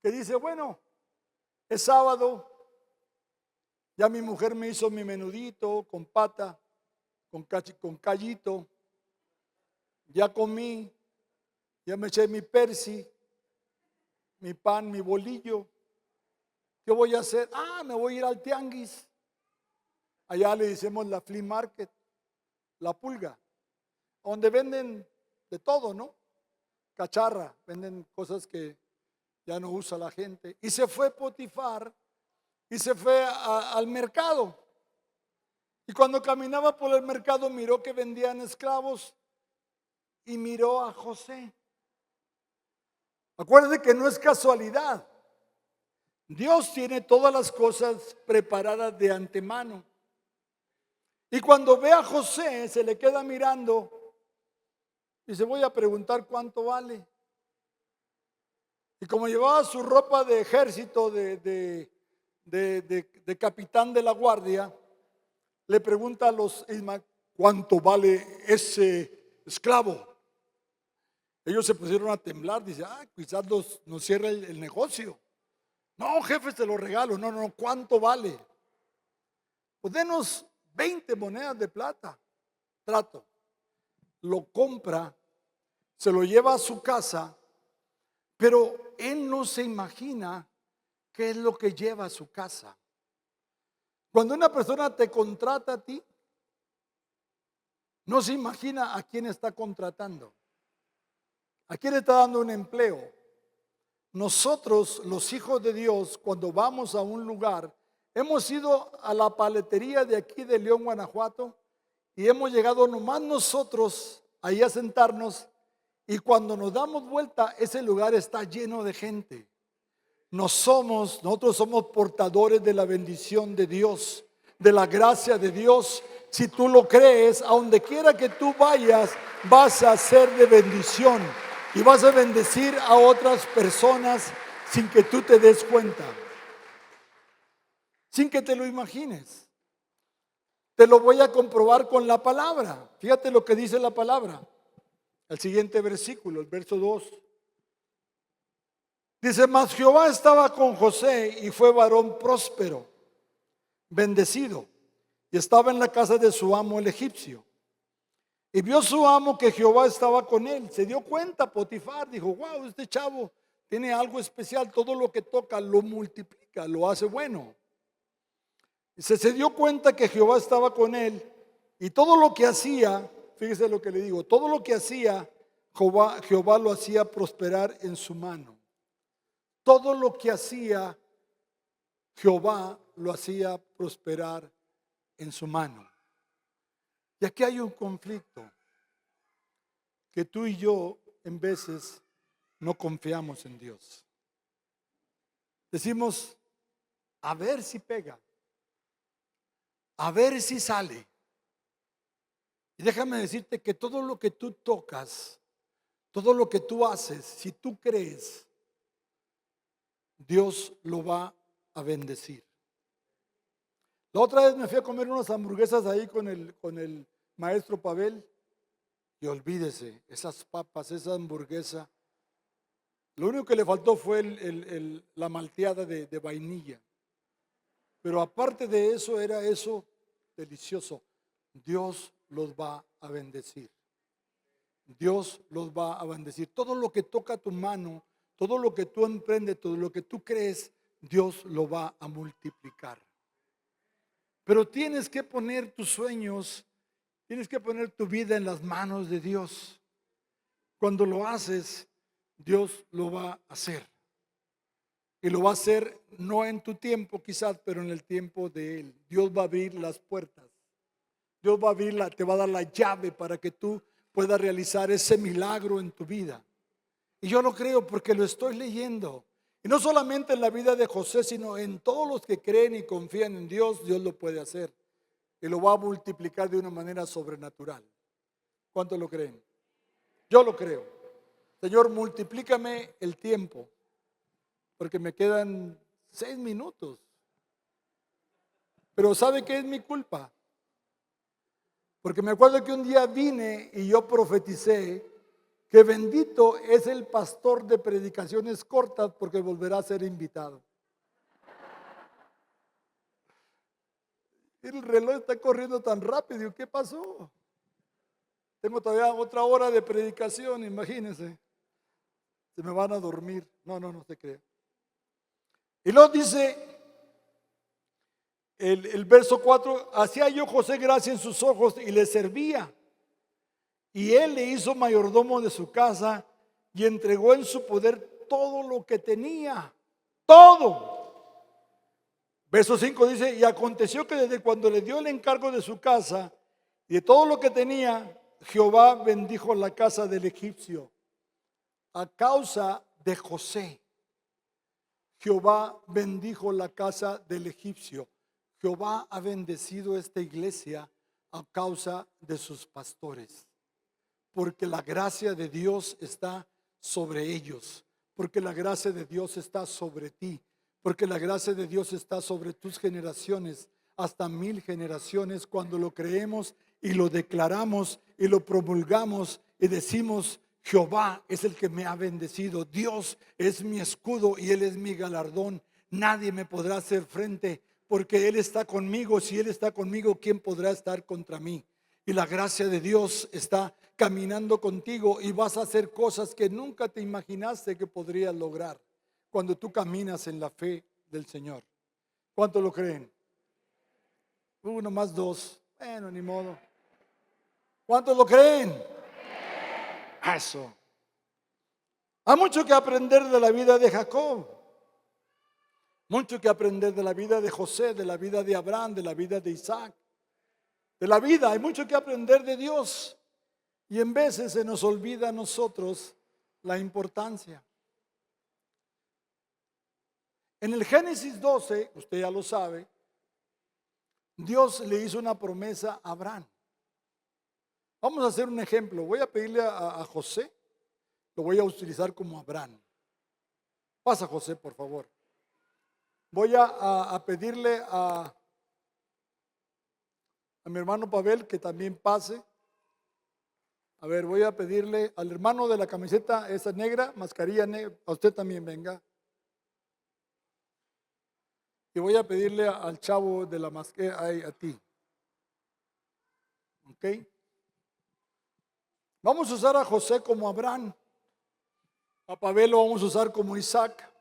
que dice, bueno, es sábado, ya mi mujer me hizo mi menudito con pata, con callito, ya comí, ya me eché mi persi, mi pan, mi bolillo. ¿Qué voy a hacer? Me voy a ir al tianguis. Allá le decimos la flea market, la pulga, donde venden de todo, ¿no? cacharra, venden cosas que ya no usa la gente. Y se fue Potifar y se fue al mercado. Y cuando caminaba por el mercado miró que vendían esclavos y miró a José. Acuérdate que no es casualidad. Dios tiene todas las cosas preparadas de antemano. Y cuando ve a José, se le queda mirando y dice, voy a preguntar cuánto vale. Y como llevaba su ropa de ejército, de capitán de la guardia, le pregunta a los Ismael, ¿cuánto vale ese esclavo? Ellos se pusieron a temblar, dice, quizás nos cierra el negocio. No, jefe, te lo regalo. No, ¿cuánto vale? Pues denos 20 monedas de plata. Trato. Lo compra, se lo lleva a su casa, pero él no se imagina qué es lo que lleva a su casa. Cuando una persona te contrata a ti, no se imagina a quién está contratando, a quién le está dando un empleo. Nosotros, los hijos de Dios, cuando vamos a un lugar, hemos ido a la paletería de aquí de León, Guanajuato, y hemos llegado nomás nosotros ahí a sentarnos, y cuando nos damos vuelta, ese lugar está lleno de gente. Nosotros somos portadores de la bendición de Dios, de la gracia de Dios. Si tú lo crees, a donde quiera que tú vayas, vas a ser de bendición y vas a bendecir a otras personas sin que tú te des cuenta, sin que te lo imagines. Te lo voy a comprobar con la palabra. Fíjate lo que dice la palabra. El siguiente versículo, el verso 2. Dice, mas Jehová estaba con José y fue varón próspero, bendecido, y estaba en la casa de su amo el egipcio. Y vio su amo que Jehová estaba con él. Se dio cuenta Potifar, dijo, wow, este chavo tiene algo especial, todo lo que toca lo multiplica, lo hace bueno. Y se dio cuenta que Jehová estaba con él y todo lo que hacía, fíjese lo que le digo, todo lo que hacía Jehová lo hacía prosperar en su mano. Todo lo que hacía Jehová lo hacía prosperar en su mano. Y aquí hay un conflicto que tú y yo en veces no confiamos en Dios. Decimos, a ver si pega, a ver si sale. Y déjame decirte que todo lo que tú tocas, todo lo que tú haces, si tú crees, Dios lo va a bendecir. La otra vez me fui a comer unas hamburguesas ahí con el maestro Pavel. Y olvídese, esas papas, esa hamburguesa, lo único que le faltó fue la malteada de vainilla. Pero aparte de eso, era eso delicioso. Dios los va a bendecir. Dios los va a bendecir. Todo lo que toca tu mano, todo lo que tú emprendes, todo lo que tú crees, Dios lo va a multiplicar. Pero tienes que poner tus sueños, tienes que poner tu vida en las manos de Dios. Cuando lo haces, Dios lo va a hacer. Y lo va a hacer no en tu tiempo quizás, pero en el tiempo de Él. Dios va a abrir las puertas. Dios va a te va a dar la llave para que tú puedas realizar ese milagro en tu vida. Y yo lo creo porque lo estoy leyendo. Y no solamente en la vida de José, sino en todos los que creen y confían en Dios, Dios lo puede hacer. Y lo va a multiplicar de una manera sobrenatural. ¿Cuántos lo creen? Yo lo creo. Señor, multiplícame el tiempo, porque me quedan 6 minutos. Pero ¿sabe qué es mi culpa? Porque me acuerdo que un día vine y yo profeticé que bendito es el pastor de predicaciones cortas porque volverá a ser invitado. El reloj está corriendo tan rápido. Digo, ¿qué pasó? Tengo todavía otra hora de predicación, imagínense. Se me van a dormir. No se crea. Y luego dice el verso 4, hacía yo José gracia en sus ojos y le servía. Y él le hizo mayordomo de su casa y entregó en su poder todo lo que tenía. Todo. Verso 5 dice, y aconteció que desde cuando le dio el encargo de su casa y de todo lo que tenía, Jehová bendijo la casa del egipcio a causa de José. Jehová bendijo la casa del egipcio. Jehová ha bendecido esta iglesia a causa de sus pastores, porque la gracia de Dios está sobre ellos, porque la gracia de Dios está sobre ti, porque la gracia de Dios está sobre tus generaciones, hasta 1000 generaciones, cuando lo creemos y lo declaramos y lo promulgamos y decimos: Jehová es el que me ha bendecido, Dios es mi escudo y Él es mi galardón. Nadie me podrá hacer frente, porque Él está conmigo. Si Él está conmigo, ¿quién podrá estar contra mí? Y la gracia de Dios está caminando contigo y vas a hacer cosas que nunca te imaginaste que podrías lograr cuando tú caminas en la fe del Señor. ¿Cuántos lo creen? Uno más dos. Bueno, ni modo. ¿Cuántos lo creen? Eso. Hay mucho que aprender de la vida de Jacob. Mucho que aprender de la vida de José, de la vida de Abraham, de la vida de Isaac. De la vida hay mucho que aprender de Dios. Y en veces se nos olvida a nosotros la importancia. En el Génesis 12, usted ya lo sabe, Dios le hizo una promesa a Abraham. Vamos a hacer un ejemplo. Voy a pedirle a José, lo voy a utilizar como Abraham. Pasa, José, por favor. Voy a pedirle a mi hermano Pavel que también pase. A ver, voy a pedirle al hermano de la camiseta esa negra, mascarilla negra, a usted también venga. Y voy a pedirle al chavo de la mascarilla, a ti. ¿Ok? Vamos a usar a José como Abraham. A Pavel lo vamos a usar como Isaac.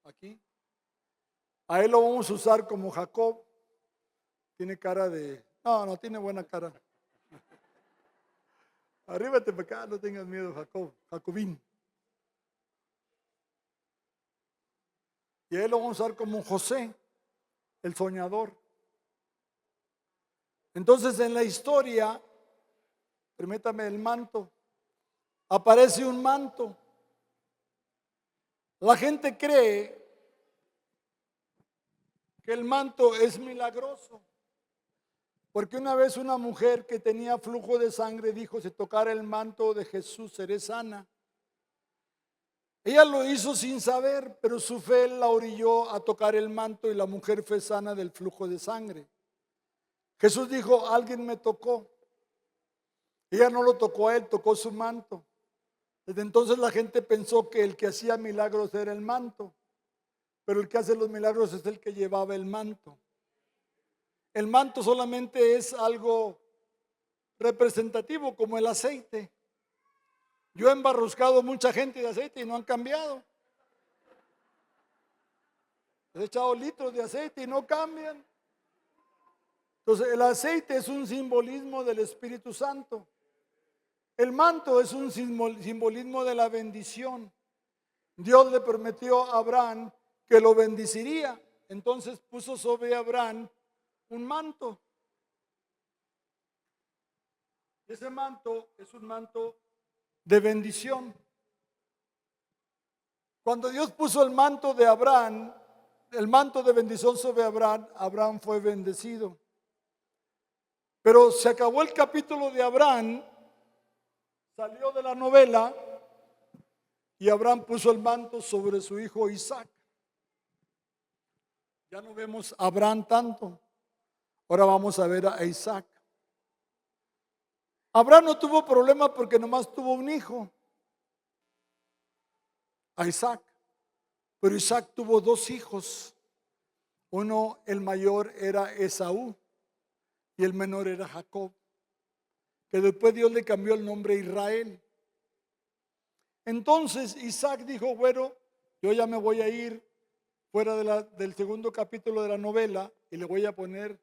Aquí. A él lo vamos a usar como Jacob. Tiene cara de... No, tiene buena cara. Arríbate para acá, no tengas miedo, Jacobín. Y a él lo vamos a usar como José, el soñador. Entonces en la historia, permítame, el manto. Aparece un manto. La gente cree que el manto es milagroso. Porque una vez una mujer que tenía flujo de sangre dijo: si tocara el manto de Jesús seré sana. Ella lo hizo sin saber, pero su fe la orilló a tocar el manto y la mujer fue sana del flujo de sangre. Jesús dijo: alguien me tocó. Ella no lo tocó a él, tocó su manto. Desde entonces la gente pensó que el que hacía milagros era el manto, pero el que hace los milagros es el que llevaba el manto. El manto solamente es algo representativo, como el aceite. Yo he embarruscado mucha gente de aceite y no han cambiado. He echado litros de aceite y no cambian. Entonces el aceite es un simbolismo del Espíritu Santo. El manto es un simbolismo de la bendición. Dios le prometió a Abraham que lo bendeciría. Entonces puso sobre Abraham un manto. Ese manto es un manto de bendición. Cuando Dios puso el manto de Abraham, el manto de bendición sobre Abraham, Abraham fue bendecido. Pero se acabó el capítulo de Abraham, salió de la novela y Abraham puso el manto sobre su hijo Isaac. Ya no vemos a Abraham tanto. Ahora vamos a ver a Isaac. Abraham no tuvo problema porque nomás tuvo un hijo, a Isaac. Pero Isaac tuvo dos hijos. Uno, el mayor, era Esaú y el menor era Jacob, que después Dios le cambió el nombre a Israel. Entonces Isaac dijo: bueno, yo ya me voy a ir fuera del segundo capítulo de la novela y le voy a poner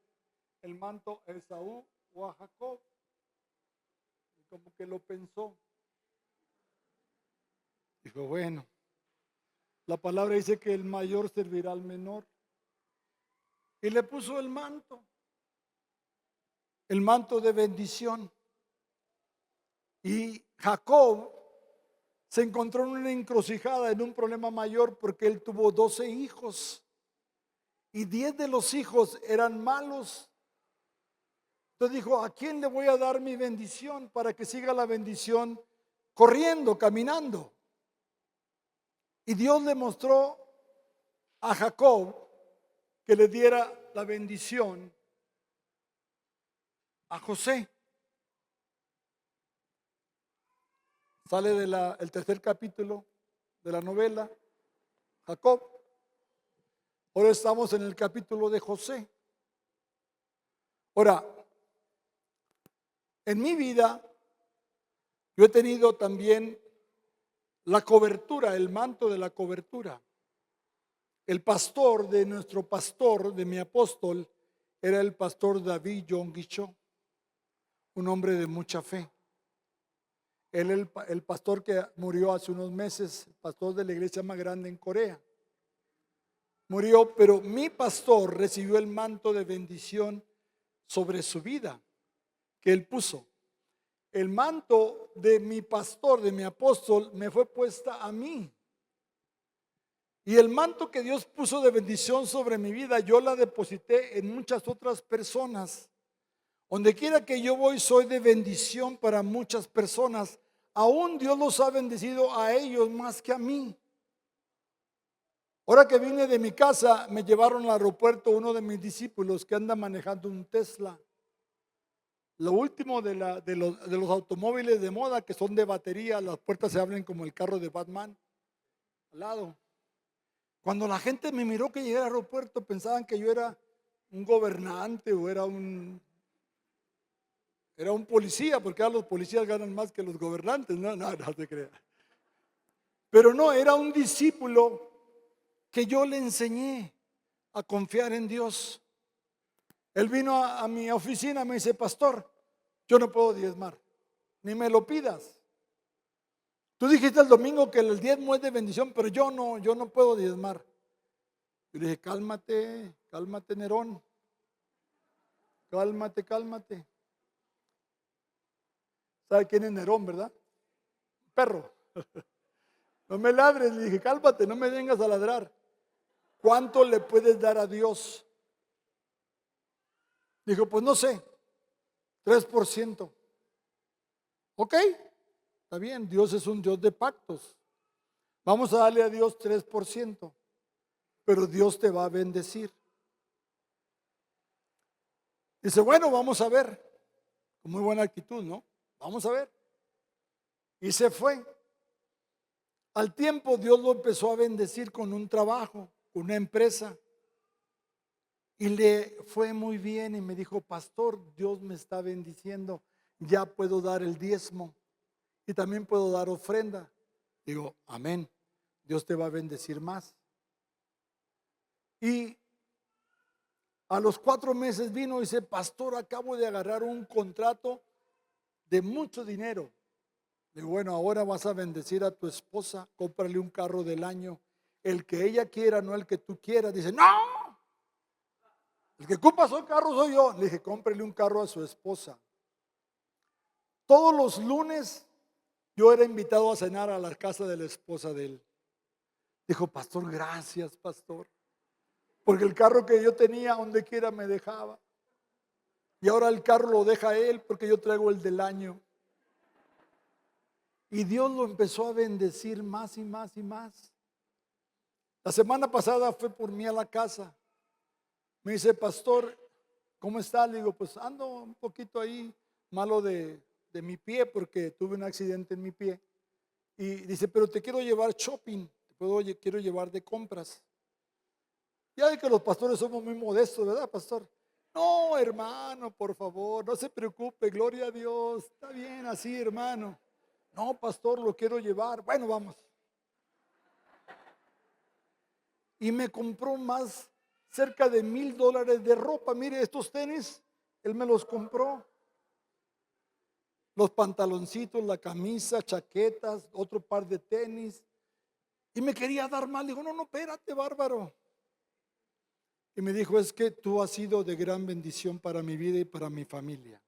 el manto a Esaú o a Jacob. Y como que lo pensó. Dijo, bueno, la palabra dice que el mayor servirá al menor. Y le puso el manto de bendición. Y Jacob se encontró en una encrucijada, en un problema mayor, porque él tuvo 12 hijos y 10 de los hijos eran malos. Entonces dijo, ¿a quién le voy a dar mi bendición para que siga la bendición corriendo, caminando? Y Dios le mostró a Jacob que le diera la bendición a José. Sale el tercer capítulo de la novela, Jacob. Ahora estamos en el capítulo de José. Ahora, en mi vida, yo he tenido también la cobertura, el manto de la cobertura. El pastor de nuestro pastor, de mi apóstol, era el pastor David John Guichó, un hombre de mucha fe. Él, el pastor que murió hace unos meses, pastor de la iglesia más grande en Corea. Murió, pero mi pastor recibió el manto de bendición sobre su vida que él puso. El manto de mi pastor, de mi apóstol, me fue puesta a mí. Y el manto que Dios puso de bendición sobre mi vida, yo la deposité en muchas otras personas. Donde quiera que yo voy, soy de bendición para muchas personas. Aún Dios los ha bendecido a ellos más que a mí. Ahora que vine de mi casa, me llevaron al aeropuerto uno de mis discípulos que anda manejando un Tesla. Lo último de los automóviles de moda que son de batería, las puertas se abren como el carro de Batman al lado. Cuando la gente me miró que llegué al aeropuerto, pensaban que yo era un gobernante o era un policía, porque ahora los policías ganan más que los gobernantes. No te creas. Pero no, era un discípulo que yo le enseñé a confiar en Dios. Él vino a mi oficina, me dice, pastor, yo no puedo diezmar, ni me lo pidas. Tú dijiste el domingo que el diezmo es de bendición, pero yo no puedo diezmar. Yo le dije, cálmate, cálmate, Nerón. Cálmate, cálmate. ¿Sabe quién es Nerón, verdad? Perro. No me ladres, le dije, cálmate, no me vengas a ladrar. ¿Cuánto le puedes dar a Dios? Dijo, pues no sé, 3%. Ok, está bien, Dios es un Dios de pactos. Vamos a darle a Dios 3%, pero Dios te va a bendecir. Dice, bueno, vamos a ver. Con muy buena actitud, ¿no? Vamos a ver. Y se fue. Al tiempo Dios lo empezó a bendecir con un trabajo, una empresa. Y le fue muy bien y me dijo, pastor, Dios me está bendiciendo, ya puedo dar el diezmo y también puedo dar ofrenda. Digo, amén, Dios te va a bendecir más. Y a los 4 meses vino y dice, pastor, acabo de agarrar un contrato de mucho dinero. Digo, bueno, ahora vas a bendecir a tu esposa, cómprale un carro del año, el que ella quiera, no el que tú quieras. Dice, no. El que ocupa su carro soy yo. Le dije, cómprele un carro a su esposa. Todos los lunes yo era invitado a cenar a la casa de la esposa de él. Dijo, pastor, gracias, pastor. Porque el carro que yo tenía, donde quiera me dejaba. Y ahora el carro lo deja él porque yo traigo el del año. Y Dios lo empezó a bendecir más y más y más. La semana pasada fue por mí a la casa. Me dice, pastor, ¿cómo está? Le digo, pues ando un poquito ahí malo de mi pie porque tuve un accidente en mi pie. Y dice, pero te quiero llevar shopping, quiero llevar de compras. Ya de que los pastores somos muy modestos, ¿verdad, pastor? No, hermano, por favor, no se preocupe, gloria a Dios, está bien así, hermano. No, pastor, lo quiero llevar. Bueno, vamos. Y me compró más, cerca de $1,000 de ropa. Mire, estos tenis, él me los compró. Los pantaloncitos, la camisa, chaquetas, otro par de tenis, Y me quería dar mal. Digo, no, no, espérate, bárbaro. Y me dijo, es que tú has sido de gran bendición para mi vida y para mi familia.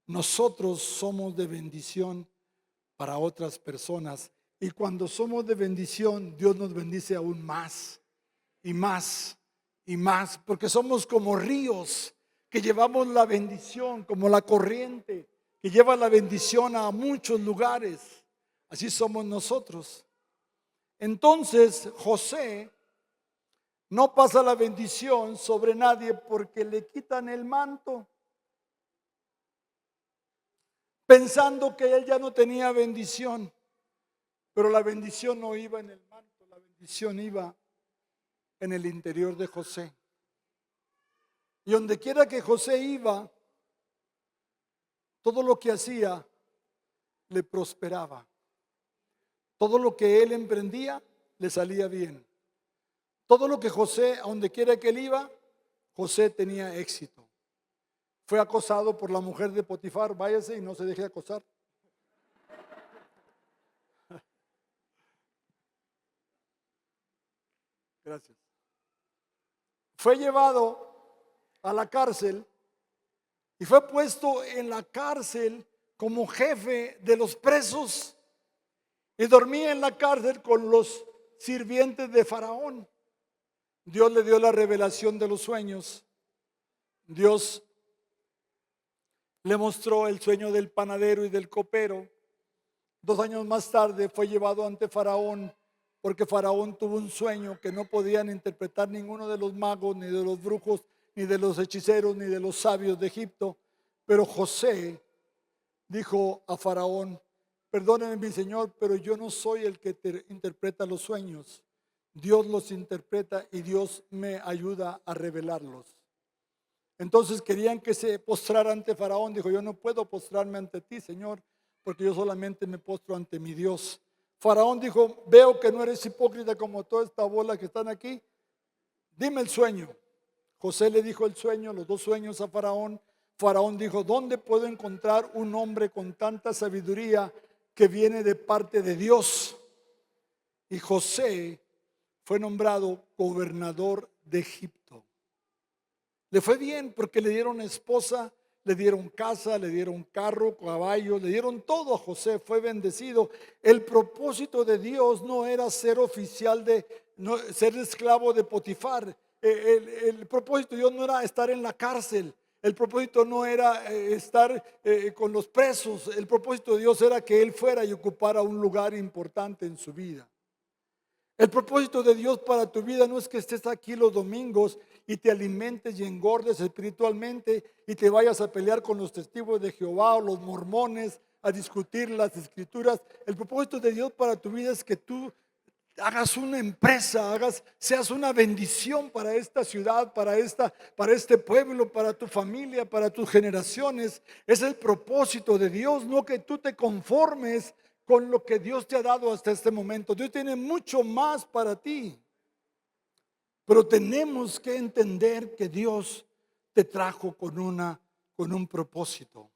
Nosotros somos de bendición para otras personas. Y cuando somos de bendición, Dios nos bendice aún más y más y más, porque somos como ríos que llevamos la bendición, como la corriente que lleva la bendición a muchos lugares. Así somos nosotros. Entonces José no pasa la bendición sobre nadie porque le quitan el manto, pensando que él ya no tenía bendición. Pero la bendición no iba en el manto, la bendición iba en el interior de José. Y donde quiera que José iba, todo lo que hacía le prosperaba. Todo lo que él emprendía le salía bien. Todo lo que José, a donde quiera que él iba, José tenía éxito. Fue acosado por la mujer de Potifar, váyase y no se deje acosar. Gracias. Fue llevado a la cárcel y fue puesto en la cárcel como jefe de los presos y dormía en la cárcel con los sirvientes de Faraón. Dios le dio la revelación de los sueños. Dios le mostró el sueño del panadero y del copero. 2 años más tarde fue llevado ante Faraón porque Faraón tuvo un sueño que no podían interpretar ninguno de los magos, ni de los brujos, ni de los hechiceros, ni de los sabios de Egipto. Pero José dijo a Faraón, perdóneme mi señor, pero yo no soy el que te interpreta los sueños. Dios los interpreta y Dios me ayuda a revelarlos. Entonces querían que se postrara ante Faraón. Dijo, yo no puedo postrarme ante ti, Señor, porque yo solamente me postro ante mi Dios. Faraón dijo, veo que no eres hipócrita como toda esta bola que están aquí. Dime el sueño. José le dijo el sueño, los 2 sueños a Faraón. Faraón dijo, ¿dónde puedo encontrar un hombre con tanta sabiduría que viene de parte de Dios? Y José fue nombrado gobernador de Egipto. Le fue bien porque le dieron esposa, le dieron casa, le dieron carro, caballo, le dieron todo a José, fue bendecido. El propósito de Dios no era ser oficial ser esclavo de Potifar. El propósito de Dios no era estar en la cárcel. El propósito no era estar con los presos. El propósito de Dios era que él fuera y ocupara un lugar importante en su vida. El propósito de Dios para tu vida no es que estés aquí los domingos y te alimentes y engordes espiritualmente y te vayas a pelear con los testigos de Jehová o los mormones a discutir las escrituras. El propósito de Dios para tu vida es que tú hagas una empresa, seas una bendición para esta ciudad, para este pueblo, para tu familia, para tus generaciones. Es el propósito de Dios, no que tú te conformes con lo que Dios te ha dado hasta este momento. Dios tiene mucho más para ti. Pero tenemos que entender que Dios te trajo con un propósito.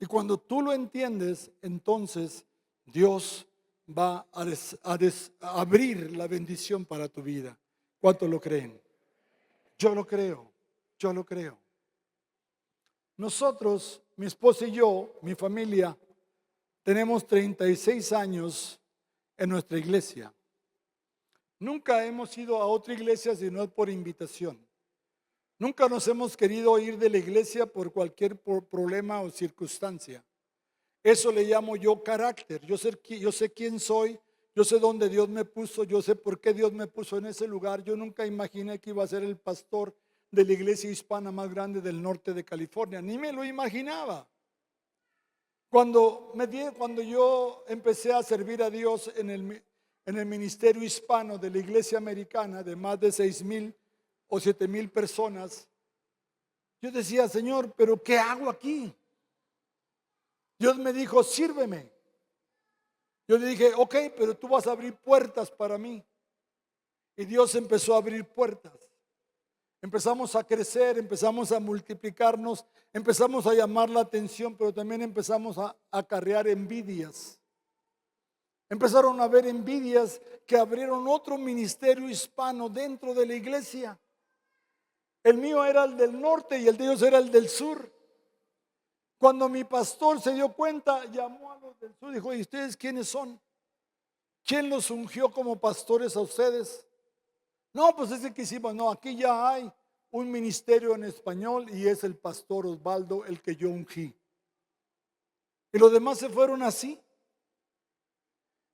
Y cuando tú lo entiendes, entonces Dios va a abrir la bendición para tu vida. ¿Cuántos lo creen? Yo lo creo, yo lo creo. Nosotros, mi esposa y yo, mi familia, tenemos 36 años en nuestra iglesia. Nunca hemos ido a otra iglesia sino por invitación. Nunca nos hemos querido ir de la iglesia por cualquier problema o circunstancia. Eso le llamo yo carácter. Yo sé quién soy, yo sé dónde Dios me puso, yo sé por qué Dios me puso en ese lugar. Yo nunca imaginé que iba a ser el pastor de la iglesia hispana más grande del norte de California. Ni me lo imaginaba. Cuando yo empecé a servir a Dios en el ministerio hispano de la iglesia americana de más de 6,000 o 7,000 personas, yo decía, Señor, ¿pero qué hago aquí? Dios me dijo, sírveme. Yo le dije, ok, pero tú vas a abrir puertas para mí. Y Dios empezó a abrir puertas. Empezamos a crecer, empezamos a multiplicarnos, empezamos a llamar la atención, pero también empezamos a acarrear envidias. Empezaron a haber envidias que abrieron otro ministerio hispano dentro de la iglesia. El mío era el del norte y el de ellos era el del sur. Cuando mi pastor se dio cuenta, llamó a los del sur y dijo: ¿y ustedes quiénes son? ¿Quién los ungió como pastores a ustedes? No, pues es que hicimos. No, aquí ya hay un ministerio en español y es el pastor Osvaldo el que yo ungí. Y los demás se fueron así,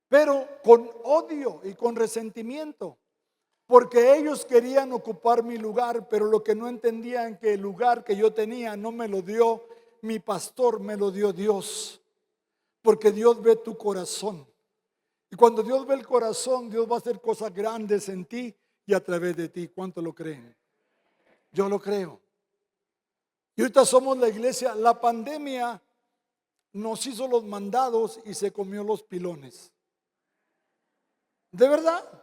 pero con odio y con resentimiento, porque ellos querían ocupar mi lugar, pero lo que no entendían que el lugar que yo tenía no me lo dio mi pastor, me lo dio Dios, porque Dios ve tu corazón. Y cuando Dios ve el corazón, Dios va a hacer cosas grandes en ti y a través de ti. ¿Cuánto lo creen? Yo lo creo. Y ahorita somos la iglesia. La pandemia nos hizo los mandados y se comió los pilones. De verdad,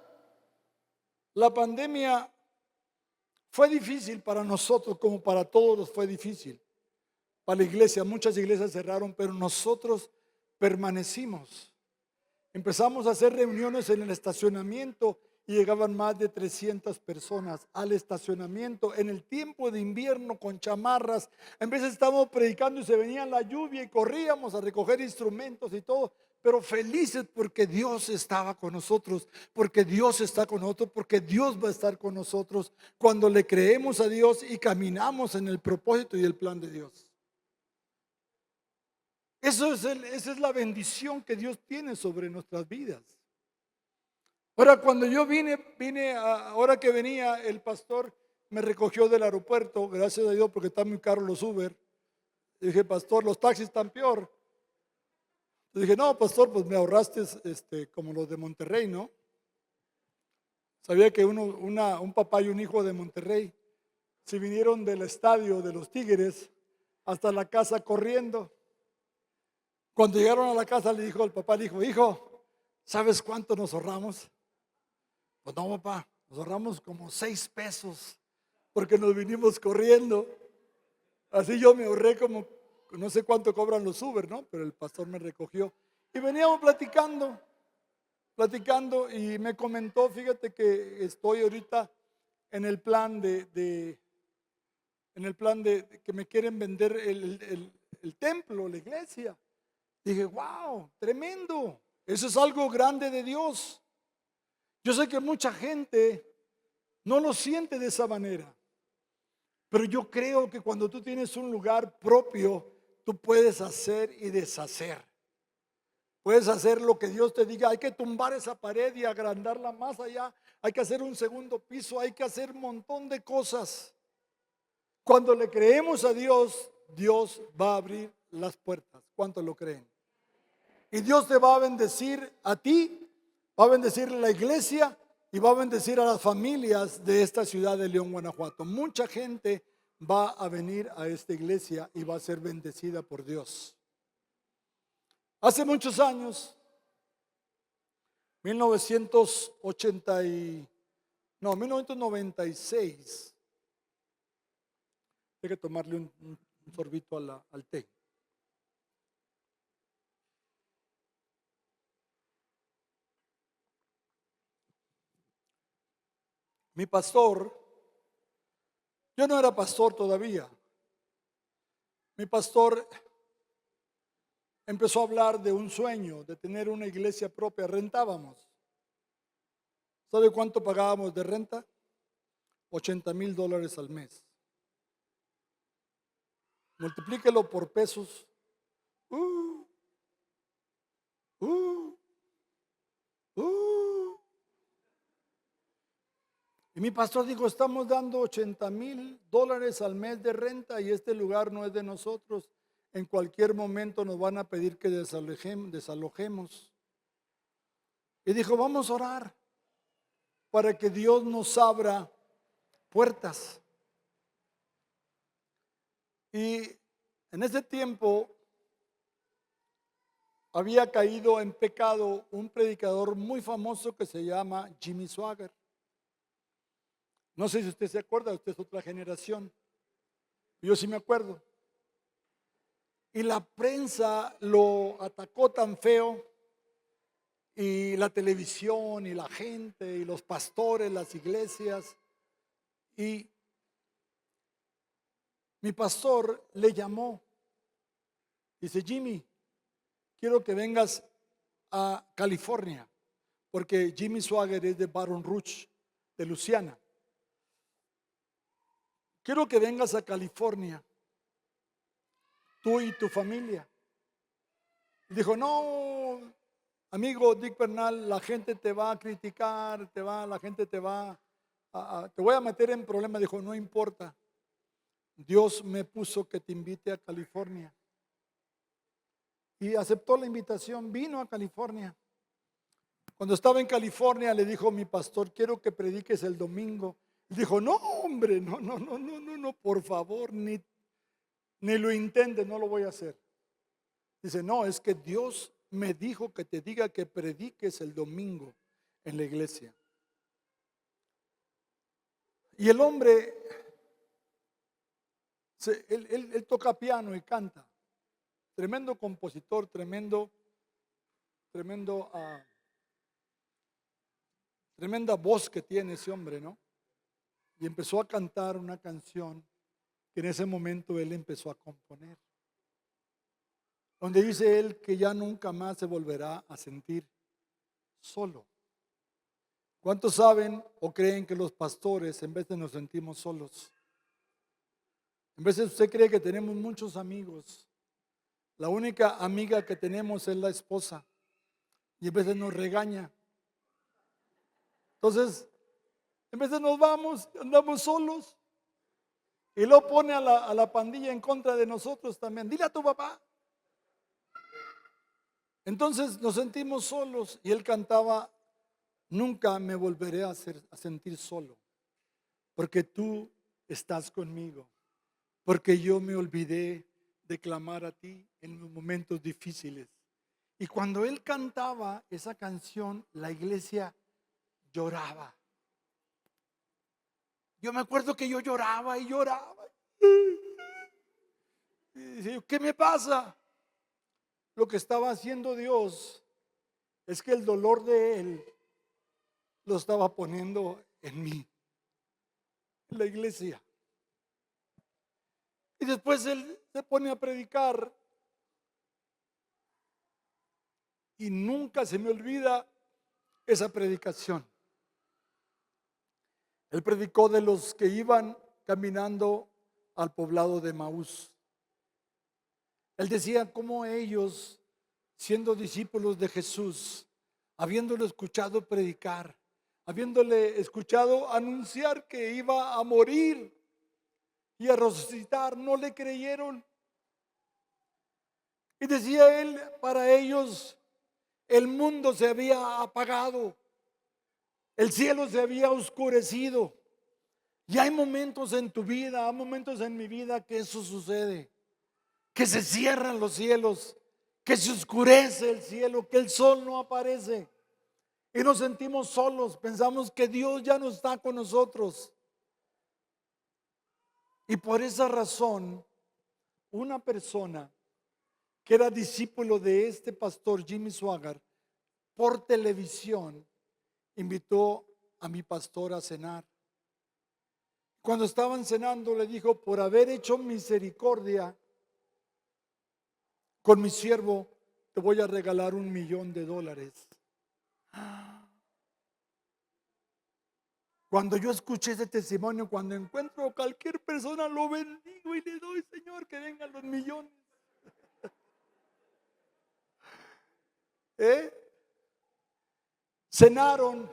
la pandemia fue difícil para nosotros, como para todos fue difícil. Para la iglesia, muchas iglesias cerraron, pero nosotros permanecimos. Empezamos a hacer reuniones en el estacionamiento y llegaban más de 300 personas al estacionamiento en el tiempo de invierno con chamarras. En veces estábamos predicando y se venía la lluvia y corríamos a recoger instrumentos y todo, pero felices porque Dios estaba con nosotros, porque Dios está con nosotros, porque Dios va a estar con nosotros cuando le creemos a Dios y caminamos en el propósito y el plan de Dios. Esa es la bendición que Dios tiene sobre nuestras vidas. Ahora, cuando yo ahora que venía, el pastor me recogió del aeropuerto, gracias a Dios, porque están muy caros los Uber. Y dije: pastor, los taxis están peor. Le dije: no, pastor, pues me ahorraste como los de Monterrey, ¿no? Sabía que un papá y un hijo de Monterrey se vinieron del estadio de los Tigres hasta la casa corriendo. Cuando llegaron a la casa, le dijo el papá, le dijo: hijo, ¿sabes cuánto nos ahorramos? Pues no, papá, nos ahorramos como 6 pesos porque nos vinimos corriendo. Así yo me ahorré como, no sé cuánto cobran los Uber, ¿no? Pero el pastor me recogió y veníamos platicando y me comentó: fíjate que estoy ahorita en el plan de que me quieren vender el templo, la iglesia. Dije: wow, tremendo. Eso es algo grande de Dios. Yo sé que mucha gente no lo siente de esa manera, pero yo creo que cuando tú tienes un lugar propio, tú puedes hacer y deshacer. Puedes hacer lo que Dios te diga. Hay que tumbar esa pared y agrandarla más allá. Hay que hacer un segundo piso. Hay que hacer un montón de cosas. Cuando le creemos a Dios, Dios va a abrir las puertas. ¿Cuántos lo creen? Y Dios te va a bendecir a ti, va a bendecir a la iglesia y va a bendecir a las familias de esta ciudad de León, Guanajuato. Mucha gente va a venir a esta iglesia y va a ser bendecida por Dios. Hace muchos años, 1996, hay que tomarle un sorbito al té. Mi pastor, yo no era pastor todavía. Mi pastor empezó a hablar de un sueño, de tener una iglesia propia. Rentábamos. ¿Sabe cuánto pagábamos de renta? $80,000 al mes. Multiplíquelo por pesos. Uh, uh, uh. Y mi pastor dijo: estamos dando $80,000 al mes de renta y este lugar no es de nosotros. En cualquier momento nos van a pedir que desalojemos. Y dijo: vamos a orar para que Dios nos abra puertas. Y en ese tiempo había caído en pecado un predicador muy famoso que se llama Jimmy Swaggart. No sé si usted se acuerda, usted es otra generación. Yo sí me acuerdo. Y la prensa lo atacó tan feo y la televisión y la gente y los pastores, las iglesias. Y mi pastor le llamó. Dice: Jimmy, quiero que vengas a California, porque Jimmy Swaggart es de Baton Rouge, de Luisiana. Quiero que vengas a California, tú y tu familia. Y dijo: no, amigo Dick Bernal, la gente te va a criticar, la gente te va te voy a meter en problemas. Dijo: no importa, Dios me puso que te invite a California. Y aceptó la invitación, vino a California. Cuando estaba en California le dijo mi pastor: quiero que prediques el domingo. Dijo: no, hombre, no, por favor, ni lo intentes, no lo voy a hacer. Dice: no, es que Dios me dijo que te diga que prediques el domingo en la iglesia. Y el hombre, él toca piano y canta. Tremendo compositor, tremenda voz que tiene ese hombre, ¿no? Y empezó a cantar una canción que en ese momento él empezó a componer, donde dice él que ya nunca más se volverá a sentir solo. ¿Cuántos saben o creen que los pastores en veces nos sentimos solos? En veces usted cree que tenemos muchos amigos. La única amiga que tenemos es la esposa, y en veces nos regaña. Entonces, en veces nos vamos, andamos solos, y lo pone a la pandilla en contra de nosotros también. Dile a tu papá. Entonces nos sentimos solos, y él cantaba: nunca me volveré a sentir solo, porque tú estás conmigo, porque yo me olvidé de clamar a ti en los momentos difíciles. Y cuando él cantaba esa canción, la iglesia lloraba. Yo me acuerdo que yo lloraba y lloraba. Y decía: ¿qué me pasa? Lo que estaba haciendo Dios es que el dolor de él lo estaba poniendo en mí, en la iglesia. Y después él se pone a predicar, y nunca se me olvida esa predicación. Él predicó de los que iban caminando al poblado de Maús. Él decía cómo ellos, siendo discípulos de Jesús, habiéndole escuchado predicar, habiéndole escuchado anunciar que iba a morir y a resucitar, no le creyeron. Y decía él, para ellos el mundo se había apagado, el cielo se había oscurecido. Y hay momentos en tu vida, hay momentos en mi vida que eso sucede, que se cierran los cielos, que se oscurece el cielo, que el sol no aparece y nos sentimos solos, pensamos que Dios ya no está con nosotros. Y por esa razón, una persona que era discípulo de este pastor Jimmy Swaggart, por televisión invitó a mi pastor a cenar. Cuando estaban cenando le dijo: por haber hecho misericordia con mi siervo, te voy a regalar $1,000,000. Cuando yo escuché ese testimonio, cuando encuentro a cualquier persona, lo bendigo y le doy: Señor, que vengan los millones. Cenaron,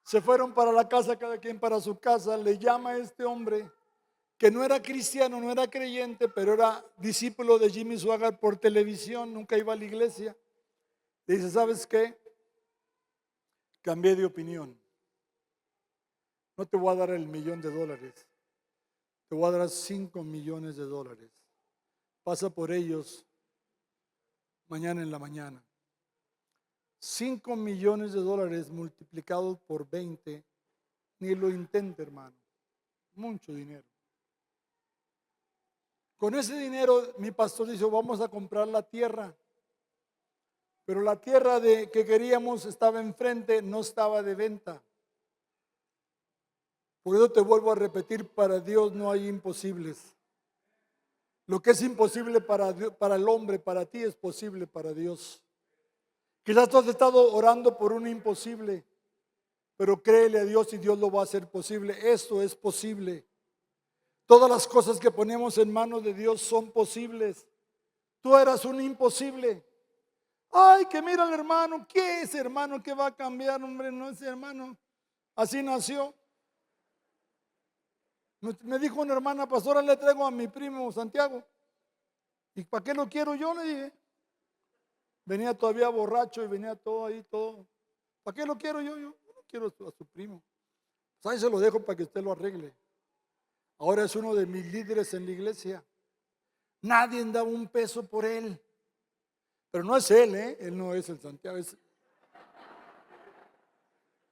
se fueron para la casa, cada quien para su casa. Le llama a este hombre, que no era cristiano, no era creyente, pero era discípulo de Jimmy Swaggart por televisión, nunca iba a la iglesia. Le dice: ¿sabes qué? Cambié de opinión. No te voy a dar $1,000,000, te voy a dar $5,000,000. Pasa por ellos mañana en la mañana. $5,000,000 multiplicados por 20, ni lo intente, hermano. Mucho dinero. Con ese dinero mi pastor dijo: vamos a comprar la tierra, pero la tierra que queríamos estaba enfrente, no estaba de venta. Por eso te vuelvo a repetir, para Dios no hay imposibles. Lo que es imposible para el hombre, para ti es posible para Dios. Quizás tú has estado orando por un imposible, pero créele a Dios y Dios lo va a hacer posible. Esto es posible. Todas las cosas que ponemos en manos de Dios son posibles. Tú eras un imposible. Ay, que mira al hermano. ¿Qué es hermano que va a cambiar? Hombre, no es hermano. Así nació. Me dijo una hermana, pastora, le traigo a mi primo Santiago. ¿Y para qué lo quiero yo? Le dije. Venía todavía borracho y venía todo ahí, todo. ¿Para qué lo quiero yo? Yo no quiero a su primo. Pues ahí se lo dejo para que usted lo arregle. Ahora es uno de mis líderes en la iglesia. Nadie da un peso por él. Pero no es él, ¿eh? Él no es el Santiago, es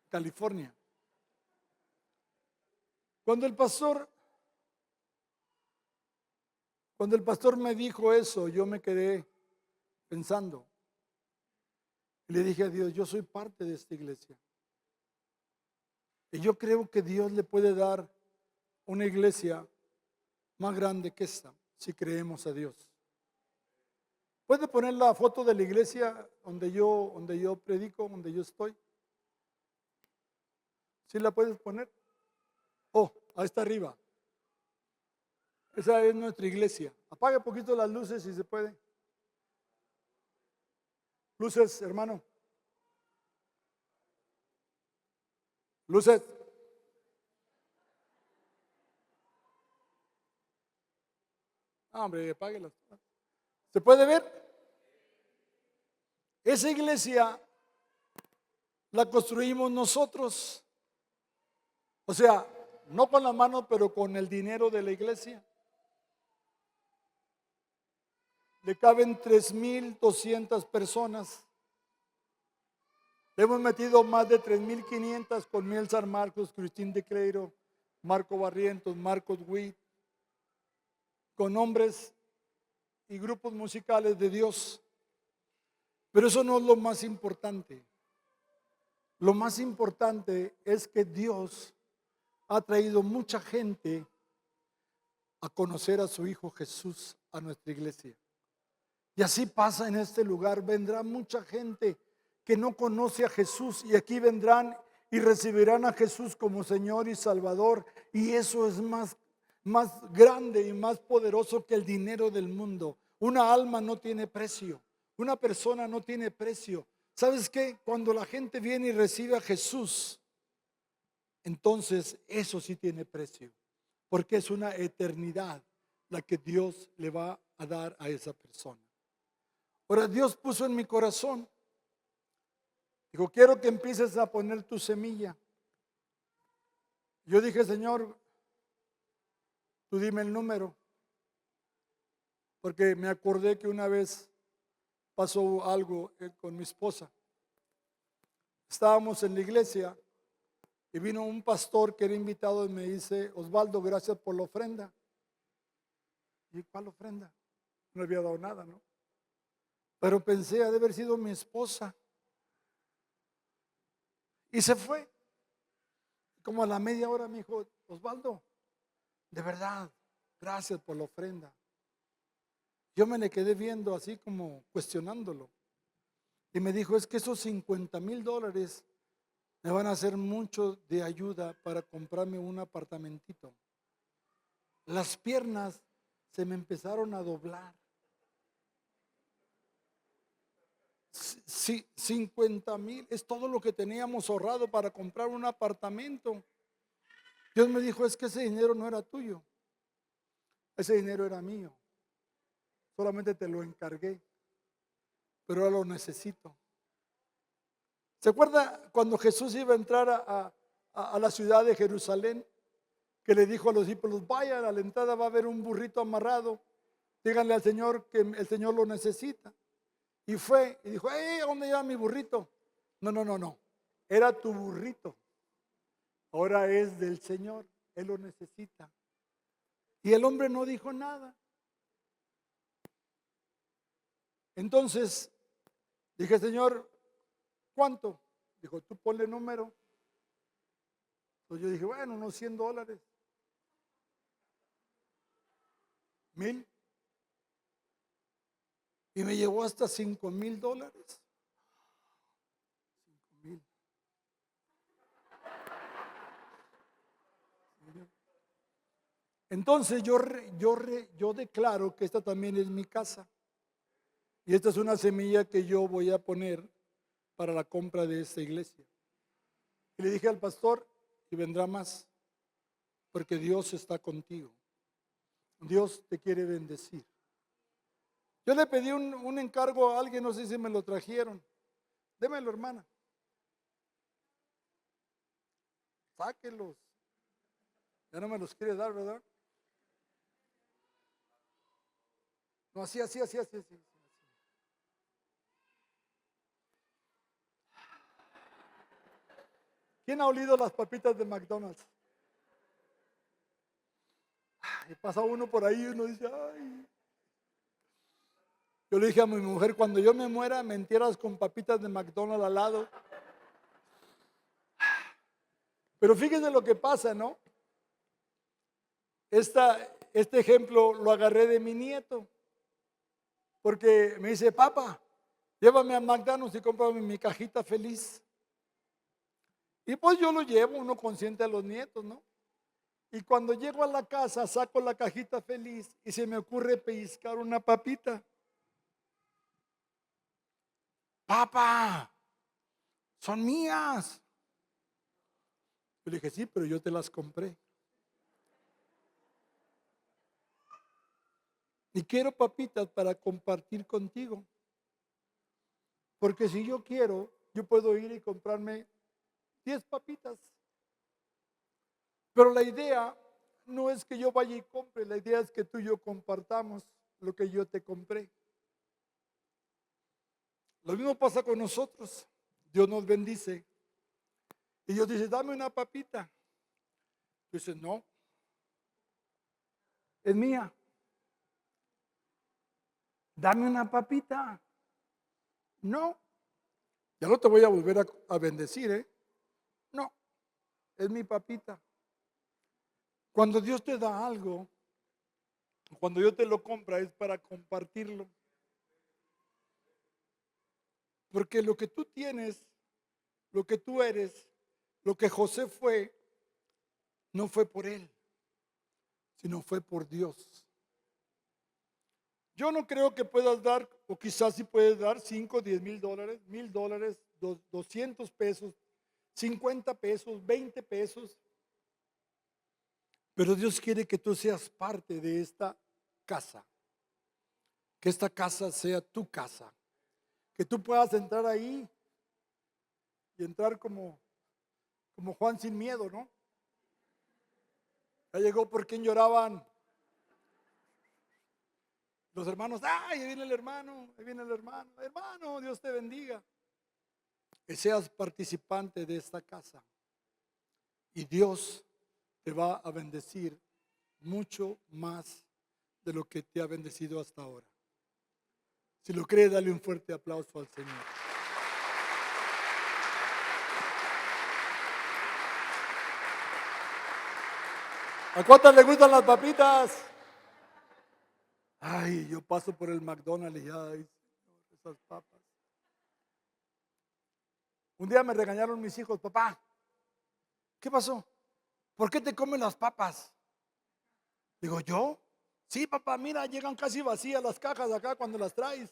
California. Cuando el pastor me dijo eso, yo me quedé pensando. Y le dije a Dios, yo soy parte de esta iglesia. Y yo creo que Dios le puede dar una iglesia más grande que esta, si creemos a Dios. ¿Puede poner la foto de la iglesia donde yo predico, donde yo estoy? ¿Sí la puedes poner? Oh, ahí está arriba. Esa es nuestra iglesia. Apague un poquito las luces si se puede. Luces, hermano. Luces. Hombre, apáguelas. ¿Se puede ver? Esa iglesia la construimos nosotros. O sea, no con la mano, pero con el dinero de la iglesia. Le caben 3,200 personas. Le hemos metido más de 3,500 con Miel San Marcos, Cristín de Creiro, Marco Barrientos, Marcos Witt, con hombres y grupos musicales de Dios. Pero eso no es lo más importante. Lo más importante es que Dios ha traído mucha gente a conocer a su Hijo Jesús a nuestra iglesia. Y así pasa en este lugar. Vendrá mucha gente que no conoce a Jesús y aquí vendrán y recibirán a Jesús como Señor y Salvador. Y eso es más grande y más poderoso que el dinero del mundo. Una alma no tiene precio. Una persona no tiene precio. ¿Sabes qué? Cuando la gente viene y recibe a Jesús, entonces eso sí tiene precio. Porque es una eternidad la que Dios le va a dar a esa persona. Ahora Dios puso en mi corazón, dijo, quiero que empieces a poner tu semilla. Yo dije, Señor, tú dime el número, porque me acordé que una vez pasó algo con mi esposa. Estábamos en la iglesia y vino un pastor que era invitado y me dice, Osvaldo, gracias por la ofrenda. ¿Y cuál ofrenda? No había dado nada, ¿no? Pero pensé, ha de haber sido mi esposa. Y se fue. Como a la media hora me dijo, Osvaldo, de verdad, gracias por la ofrenda. Yo me le quedé viendo así como cuestionándolo. Y me dijo, es que esos $50,000 me van a hacer mucho de ayuda para comprarme un apartamentito. Las piernas se me empezaron a doblar. Sí, 50,000 es todo lo que teníamos ahorrado para comprar un apartamento. Dios me dijo, es que ese dinero no era tuyo, ese dinero era mío. Solamente te lo encargué, pero ahora lo necesito. ¿Se acuerda cuando Jesús iba a entrar a la ciudad de Jerusalén? Que le dijo a los discípulos, vayan a la entrada, va a haber un burrito amarrado. Díganle al Señor que el Señor lo necesita. Y fue y dijo, ¿a dónde lleva mi burrito? No. Era tu burrito. Ahora es del Señor. Él lo necesita. Y el hombre no dijo nada. Entonces, Dije, Señor, ¿cuánto? Dijo, tú ponle número. Entonces yo dije, bueno, unos $100. 1,000. Y me llevó hasta $5,000. 5,000. Entonces yo declaro que esta también es mi casa. Y esta es una semilla que yo voy a poner para la compra de esta iglesia. Y le dije al pastor, y vendrá más, porque Dios está contigo. Dios te quiere bendecir. Yo le pedí un encargo a alguien, no sé si me lo trajeron. Démelo, hermana. Sáquelos. Ya no me los quiere dar, ¿verdad? No, así. ¿Quién ha olido las papitas de McDonald's? Y pasa uno por ahí y uno dice, ay. Yo le dije a mi mujer, cuando yo me muera, me entierras con papitas de McDonald's al lado. Pero fíjense lo que pasa, ¿no? Este ejemplo lo agarré de mi nieto. Porque me dice, papá, llévame a McDonald's y cómprame mi cajita feliz. Y pues yo lo llevo, uno consiente a los nietos, ¿no? Y cuando llego a la casa, saco la cajita feliz y se me ocurre pellizcar una papita. Papá, son mías. Yo le dije, sí, pero yo te las compré. Y quiero papitas para compartir contigo. Porque si yo quiero, yo puedo ir y comprarme 10 papitas. Pero la idea no es que yo vaya y compre, la idea es que tú y yo compartamos lo que yo te compré. Lo mismo pasa con nosotros. Dios nos bendice. Y Dios dice, dame una papita. Tú dices, no, es mía. Dame una papita. No, ya no te voy a volver a bendecir, ¿eh? No, es mi papita. Cuando Dios te da algo, cuando Dios te lo compra, es para compartirlo. Porque lo que tú tienes, lo que tú eres, lo que José fue, no fue por él, sino fue por Dios. Yo no creo que puedas dar, o quizás sí puedes dar 5, 10 mil dólares, $1,000, 200 pesos, 50 pesos, 20 pesos. Pero Dios quiere que tú seas parte de esta casa. Que esta casa sea tu casa. Que tú puedas entrar ahí y entrar como Juan sin miedo, ¿no? Ya llegó por quien lloraban los hermanos. ¡Ay, ahí viene el hermano! Ahí viene el hermano. Hermano, Dios te bendiga. Que seas participante de esta casa. Y Dios te va a bendecir mucho más de lo que te ha bendecido hasta ahora. Si lo crees, dale un fuerte aplauso al Señor. ¿A cuántas le gustan las papitas? Ay, yo paso por el McDonald's y ay, Señor, esas papas. Un día me regañaron mis hijos, papá, ¿qué pasó? ¿Por qué te comen las papas? Digo, ¿yo? Sí, papá, mira, llegan casi vacías las cajas acá cuando las traes.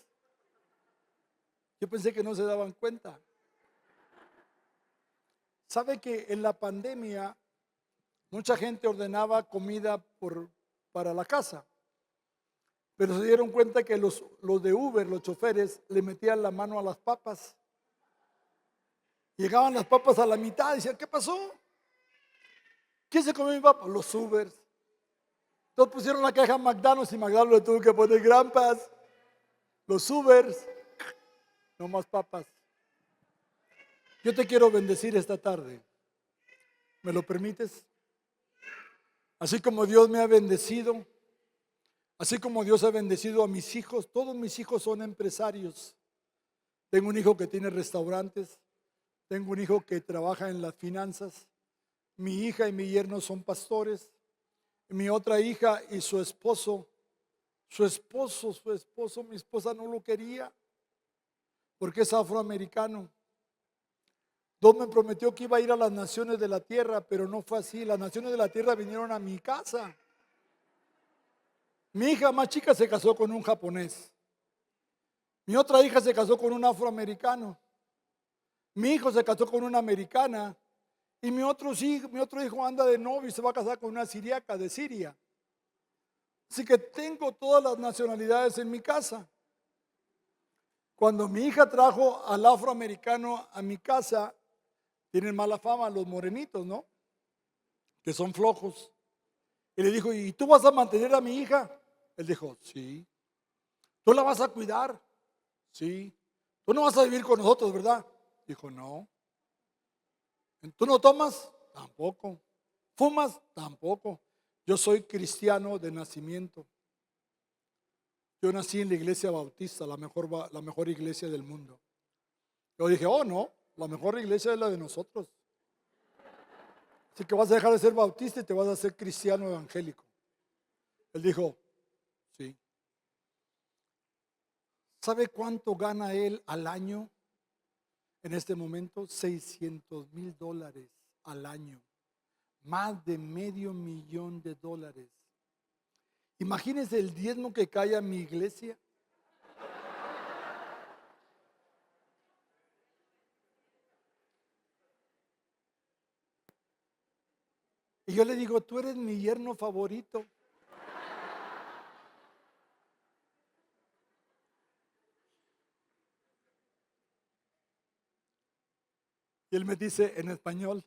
Yo pensé que no se daban cuenta. ¿Sabe que en la pandemia mucha gente ordenaba comida para la casa? Pero se dieron cuenta que los de Uber, los choferes, le metían la mano a las papas. Llegaban las papas a la mitad y decían, ¿qué pasó? ¿Quién se comió mi papa? Los Ubers. Entonces pusieron la caja McDonald's y McDonald's le tuvo que poner grampas. Los Ubers, no más papas. Yo te quiero bendecir esta tarde. ¿Me lo permites? Así como Dios me ha bendecido, así como Dios ha bendecido a mis hijos, todos mis hijos son empresarios. Tengo un hijo que tiene restaurantes. Tengo un hijo que trabaja en las finanzas. Mi hija y mi yerno son pastores. Mi otra hija y mi esposa no lo quería porque es afroamericano. Dios me prometió que iba a ir a las naciones de la tierra, pero no fue así. Las naciones de la tierra vinieron a mi casa. Mi hija más chica se casó con un japonés. Mi otra hija se casó con un afroamericano. Mi hijo se casó con una americana. Y mi otro hijo anda de novio y se va a casar con una siriaca de Siria. Así que tengo todas las nacionalidades en mi casa. Cuando mi hija trajo al afroamericano a mi casa, tienen mala fama los morenitos, ¿no? Que son flojos. Y le dijo, ¿y tú vas a mantener a mi hija? Él dijo, sí. ¿Tú la vas a cuidar? Sí. ¿Tú no vas a vivir con nosotros, verdad? Dijo, no. ¿Tú no tomas? Tampoco. ¿Fumas? Tampoco. Yo soy cristiano de nacimiento. Yo nací en la iglesia bautista, la mejor iglesia del mundo. Yo dije, oh no, la mejor iglesia es la de nosotros. Así que vas a dejar de ser bautista y te vas a hacer cristiano evangélico. Él dijo, sí. ¿Sabe cuánto gana él al año? En este momento, $600,000 al año. Más de $500,000. Imagínense el diezmo que cae a mi iglesia. Y yo le digo, tú eres mi yerno favorito. Y él me dice en español,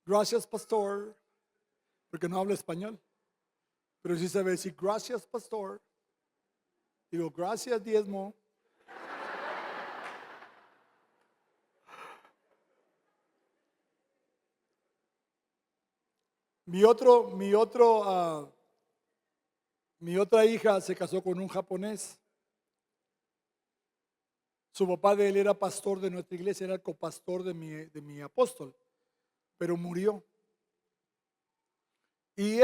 gracias pastor, porque no habla español. Pero sí sabe decir, gracias pastor. Digo, gracias diezmo. Mi otra hija se casó con un japonés. Su papá de él era pastor de nuestra iglesia, era el copastor de mi apóstol, pero murió. Y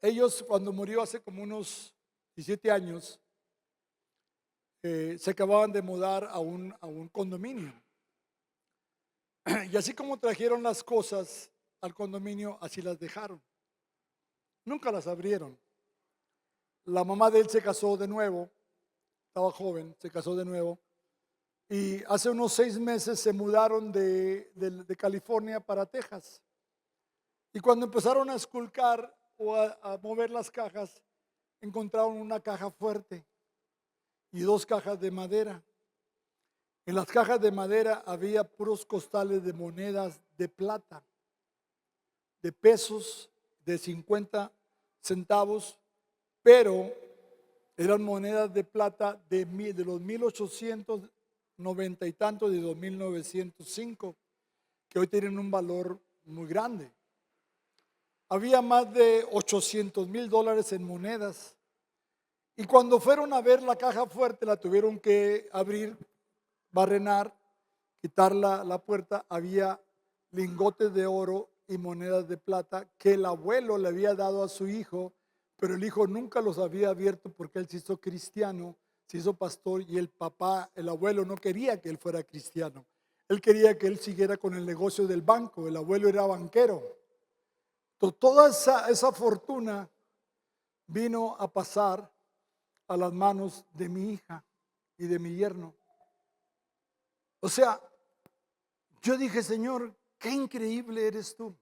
ellos cuando murió hace como unos 17 años, se acababan de mudar a un condominio. Y así como trajeron las cosas al condominio, así las dejaron. Nunca las abrieron. La mamá de él se casó de nuevo, estaba joven, se casó de nuevo. Y hace unos 6 meses se mudaron de California para Texas. Y cuando empezaron a esculcar o a mover las cajas, encontraron una caja fuerte y 2 cajas de madera. En las cajas de madera había puros costales de monedas de plata, de pesos, de 50 centavos, pero eran monedas de plata de los 1890 y tanto, de 2905, que hoy tienen un valor muy grande. Había más de $800,000 en monedas. Y cuando fueron a ver la caja fuerte, la tuvieron que abrir, barrenar, quitar la puerta. Había lingotes de oro y monedas de plata que el abuelo le había dado a su hijo, pero el hijo nunca los había abierto porque él se hizo cristiano, se hizo pastor, y el abuelo no quería que él fuera cristiano. Él quería que él siguiera con el negocio del banco. El abuelo era banquero. Toda esa fortuna vino a pasar a las manos de mi hija y de mi yerno. O sea, yo dije, Señor, qué increíble eres tú,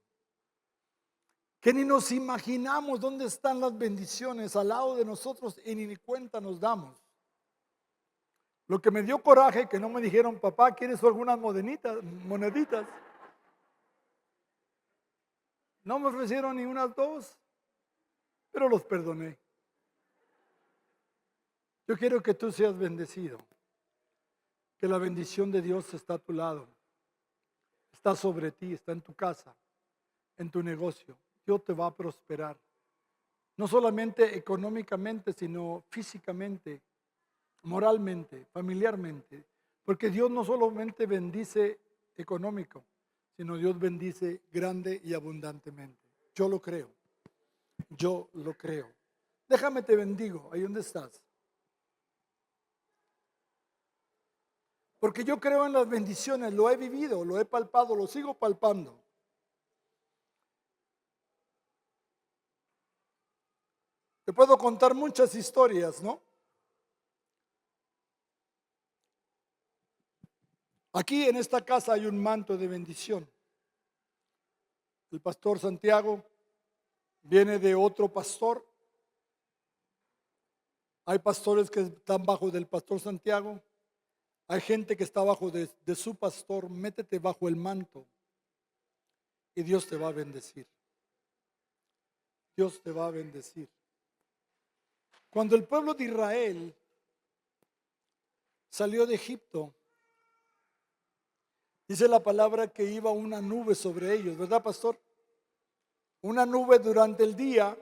que ni nos imaginamos dónde están las bendiciones al lado de nosotros y ni cuenta nos damos. Lo que me dio coraje que no me dijeron, papá, ¿quieres algunas moneditas? No me ofrecieron ni unas 2, pero los perdoné. Yo quiero que tú seas bendecido, que la bendición de Dios está a tu lado, está sobre ti, está en tu casa, en tu negocio. Dios te va a prosperar, no solamente económicamente, sino físicamente, moralmente, familiarmente, Porque Dios no solamente bendice económico, sino Dios bendice grande y abundantemente. Yo lo creo. Yo lo creo. Déjame te bendigo, ahí donde estás. Porque yo creo en las bendiciones, lo he vivido, lo he palpado, lo sigo palpando. Te puedo contar muchas historias, ¿no? Aquí en esta casa hay un manto de bendición. El pastor Santiago viene de otro pastor. Hay pastores que están bajo del pastor Santiago. Hay gente que está bajo de su pastor. Métete bajo el manto y Dios te va a bendecir. Dios te va a bendecir. Cuando el pueblo de Israel salió de Egipto, dice la palabra que iba una nube sobre ellos, ¿verdad, pastor? Una nube durante el día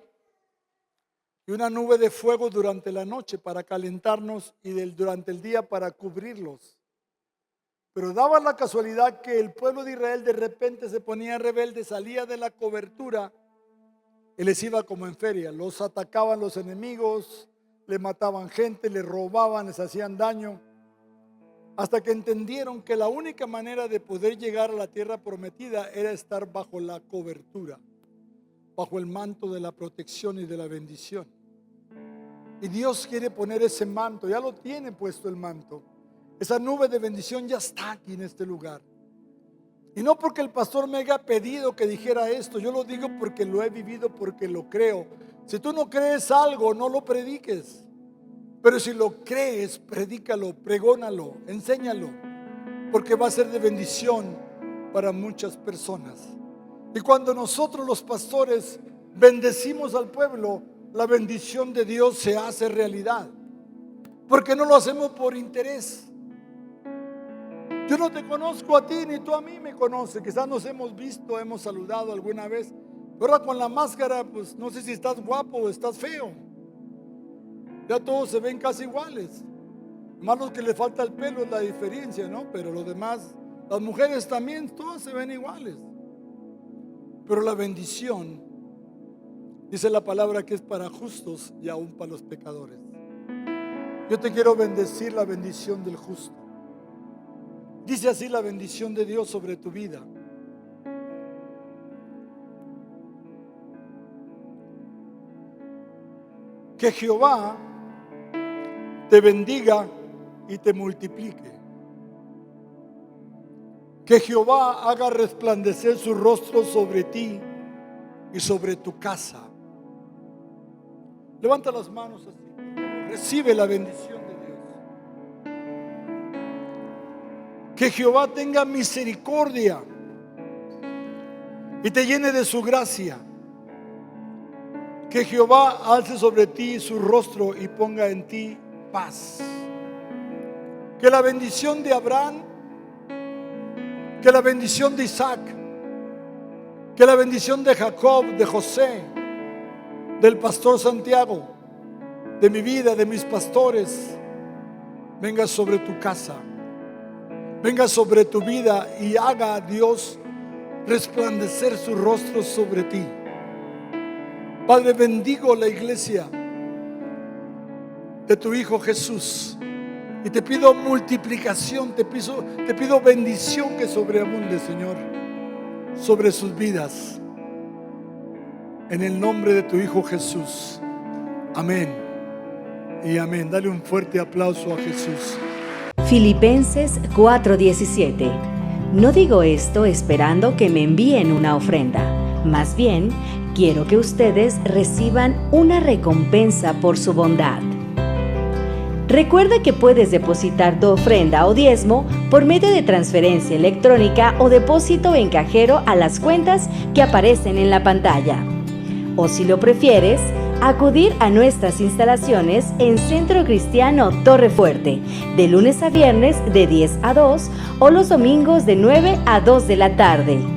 y una nube de fuego durante la noche para calentarnos y durante el día para cubrirlos. Pero daba la casualidad que el pueblo de Israel de repente se ponía rebelde, salía de la cobertura y les iba como en feria. Los atacaban los enemigos, le mataban gente, le robaban, les hacían daño. Hasta que entendieron que la única manera de poder llegar a la tierra prometida era estar bajo la cobertura, bajo el manto de la protección y de la bendición. Y Dios quiere poner ese manto, ya lo tiene puesto el manto. Esa nube de bendición ya está aquí en este lugar. Y no porque el pastor me haya pedido que dijera esto, yo lo digo porque lo he vivido, porque lo creo. Si tú no crees algo, no lo prediques. Pero si lo crees, predícalo, pregónalo, enséñalo, porque va a ser de bendición para muchas personas. Y cuando nosotros los pastores bendecimos al pueblo, la bendición de Dios se hace realidad, porque no lo hacemos por interés. Yo no te conozco a ti, ni tú a mí me conoces. Quizás nos hemos visto, hemos saludado alguna vez, pero ahora con la máscara, pues no sé si estás guapo o estás feo. Ya todos se ven casi iguales. Más los que le falta el pelo es la diferencia, ¿no? Pero los demás, las mujeres también, todas se ven iguales. Pero la bendición, dice la palabra que es para justos y aún para los pecadores. Yo te quiero bendecir la bendición del justo. Dice así la bendición de Dios sobre tu vida. Que Jehová te bendiga y te multiplique. Que Jehová haga resplandecer su rostro sobre ti y sobre tu casa. Levanta las manos así. Recibe la bendición de Dios. Que Jehová tenga misericordia y te llene de su gracia. Que Jehová alce sobre ti su rostro y ponga en ti paz. Que la bendición de Abraham, que la bendición de Isaac, que la bendición de Jacob, de José, del pastor Santiago, de mi vida, de mis pastores, venga sobre tu casa, venga sobre tu vida y haga a Dios resplandecer su rostro sobre ti. Padre, bendigo la iglesia de tu Hijo Jesús y te pido multiplicación, te pido bendición que sobreabunde, Señor, sobre sus vidas, en el nombre de tu Hijo Jesús. Amén y amén. Dale un fuerte aplauso a Jesús. Filipenses 4:17. No digo esto esperando que me envíen una ofrenda, más bien quiero que ustedes reciban una recompensa por su bondad. Recuerda que puedes depositar tu ofrenda o diezmo por medio de transferencia electrónica o depósito en cajero a las cuentas que aparecen en la pantalla. O si lo prefieres, acudir a nuestras instalaciones en Centro Cristiano Torre Fuerte, de lunes a viernes de 10 a 2 o los domingos de 9 a 2 de la tarde.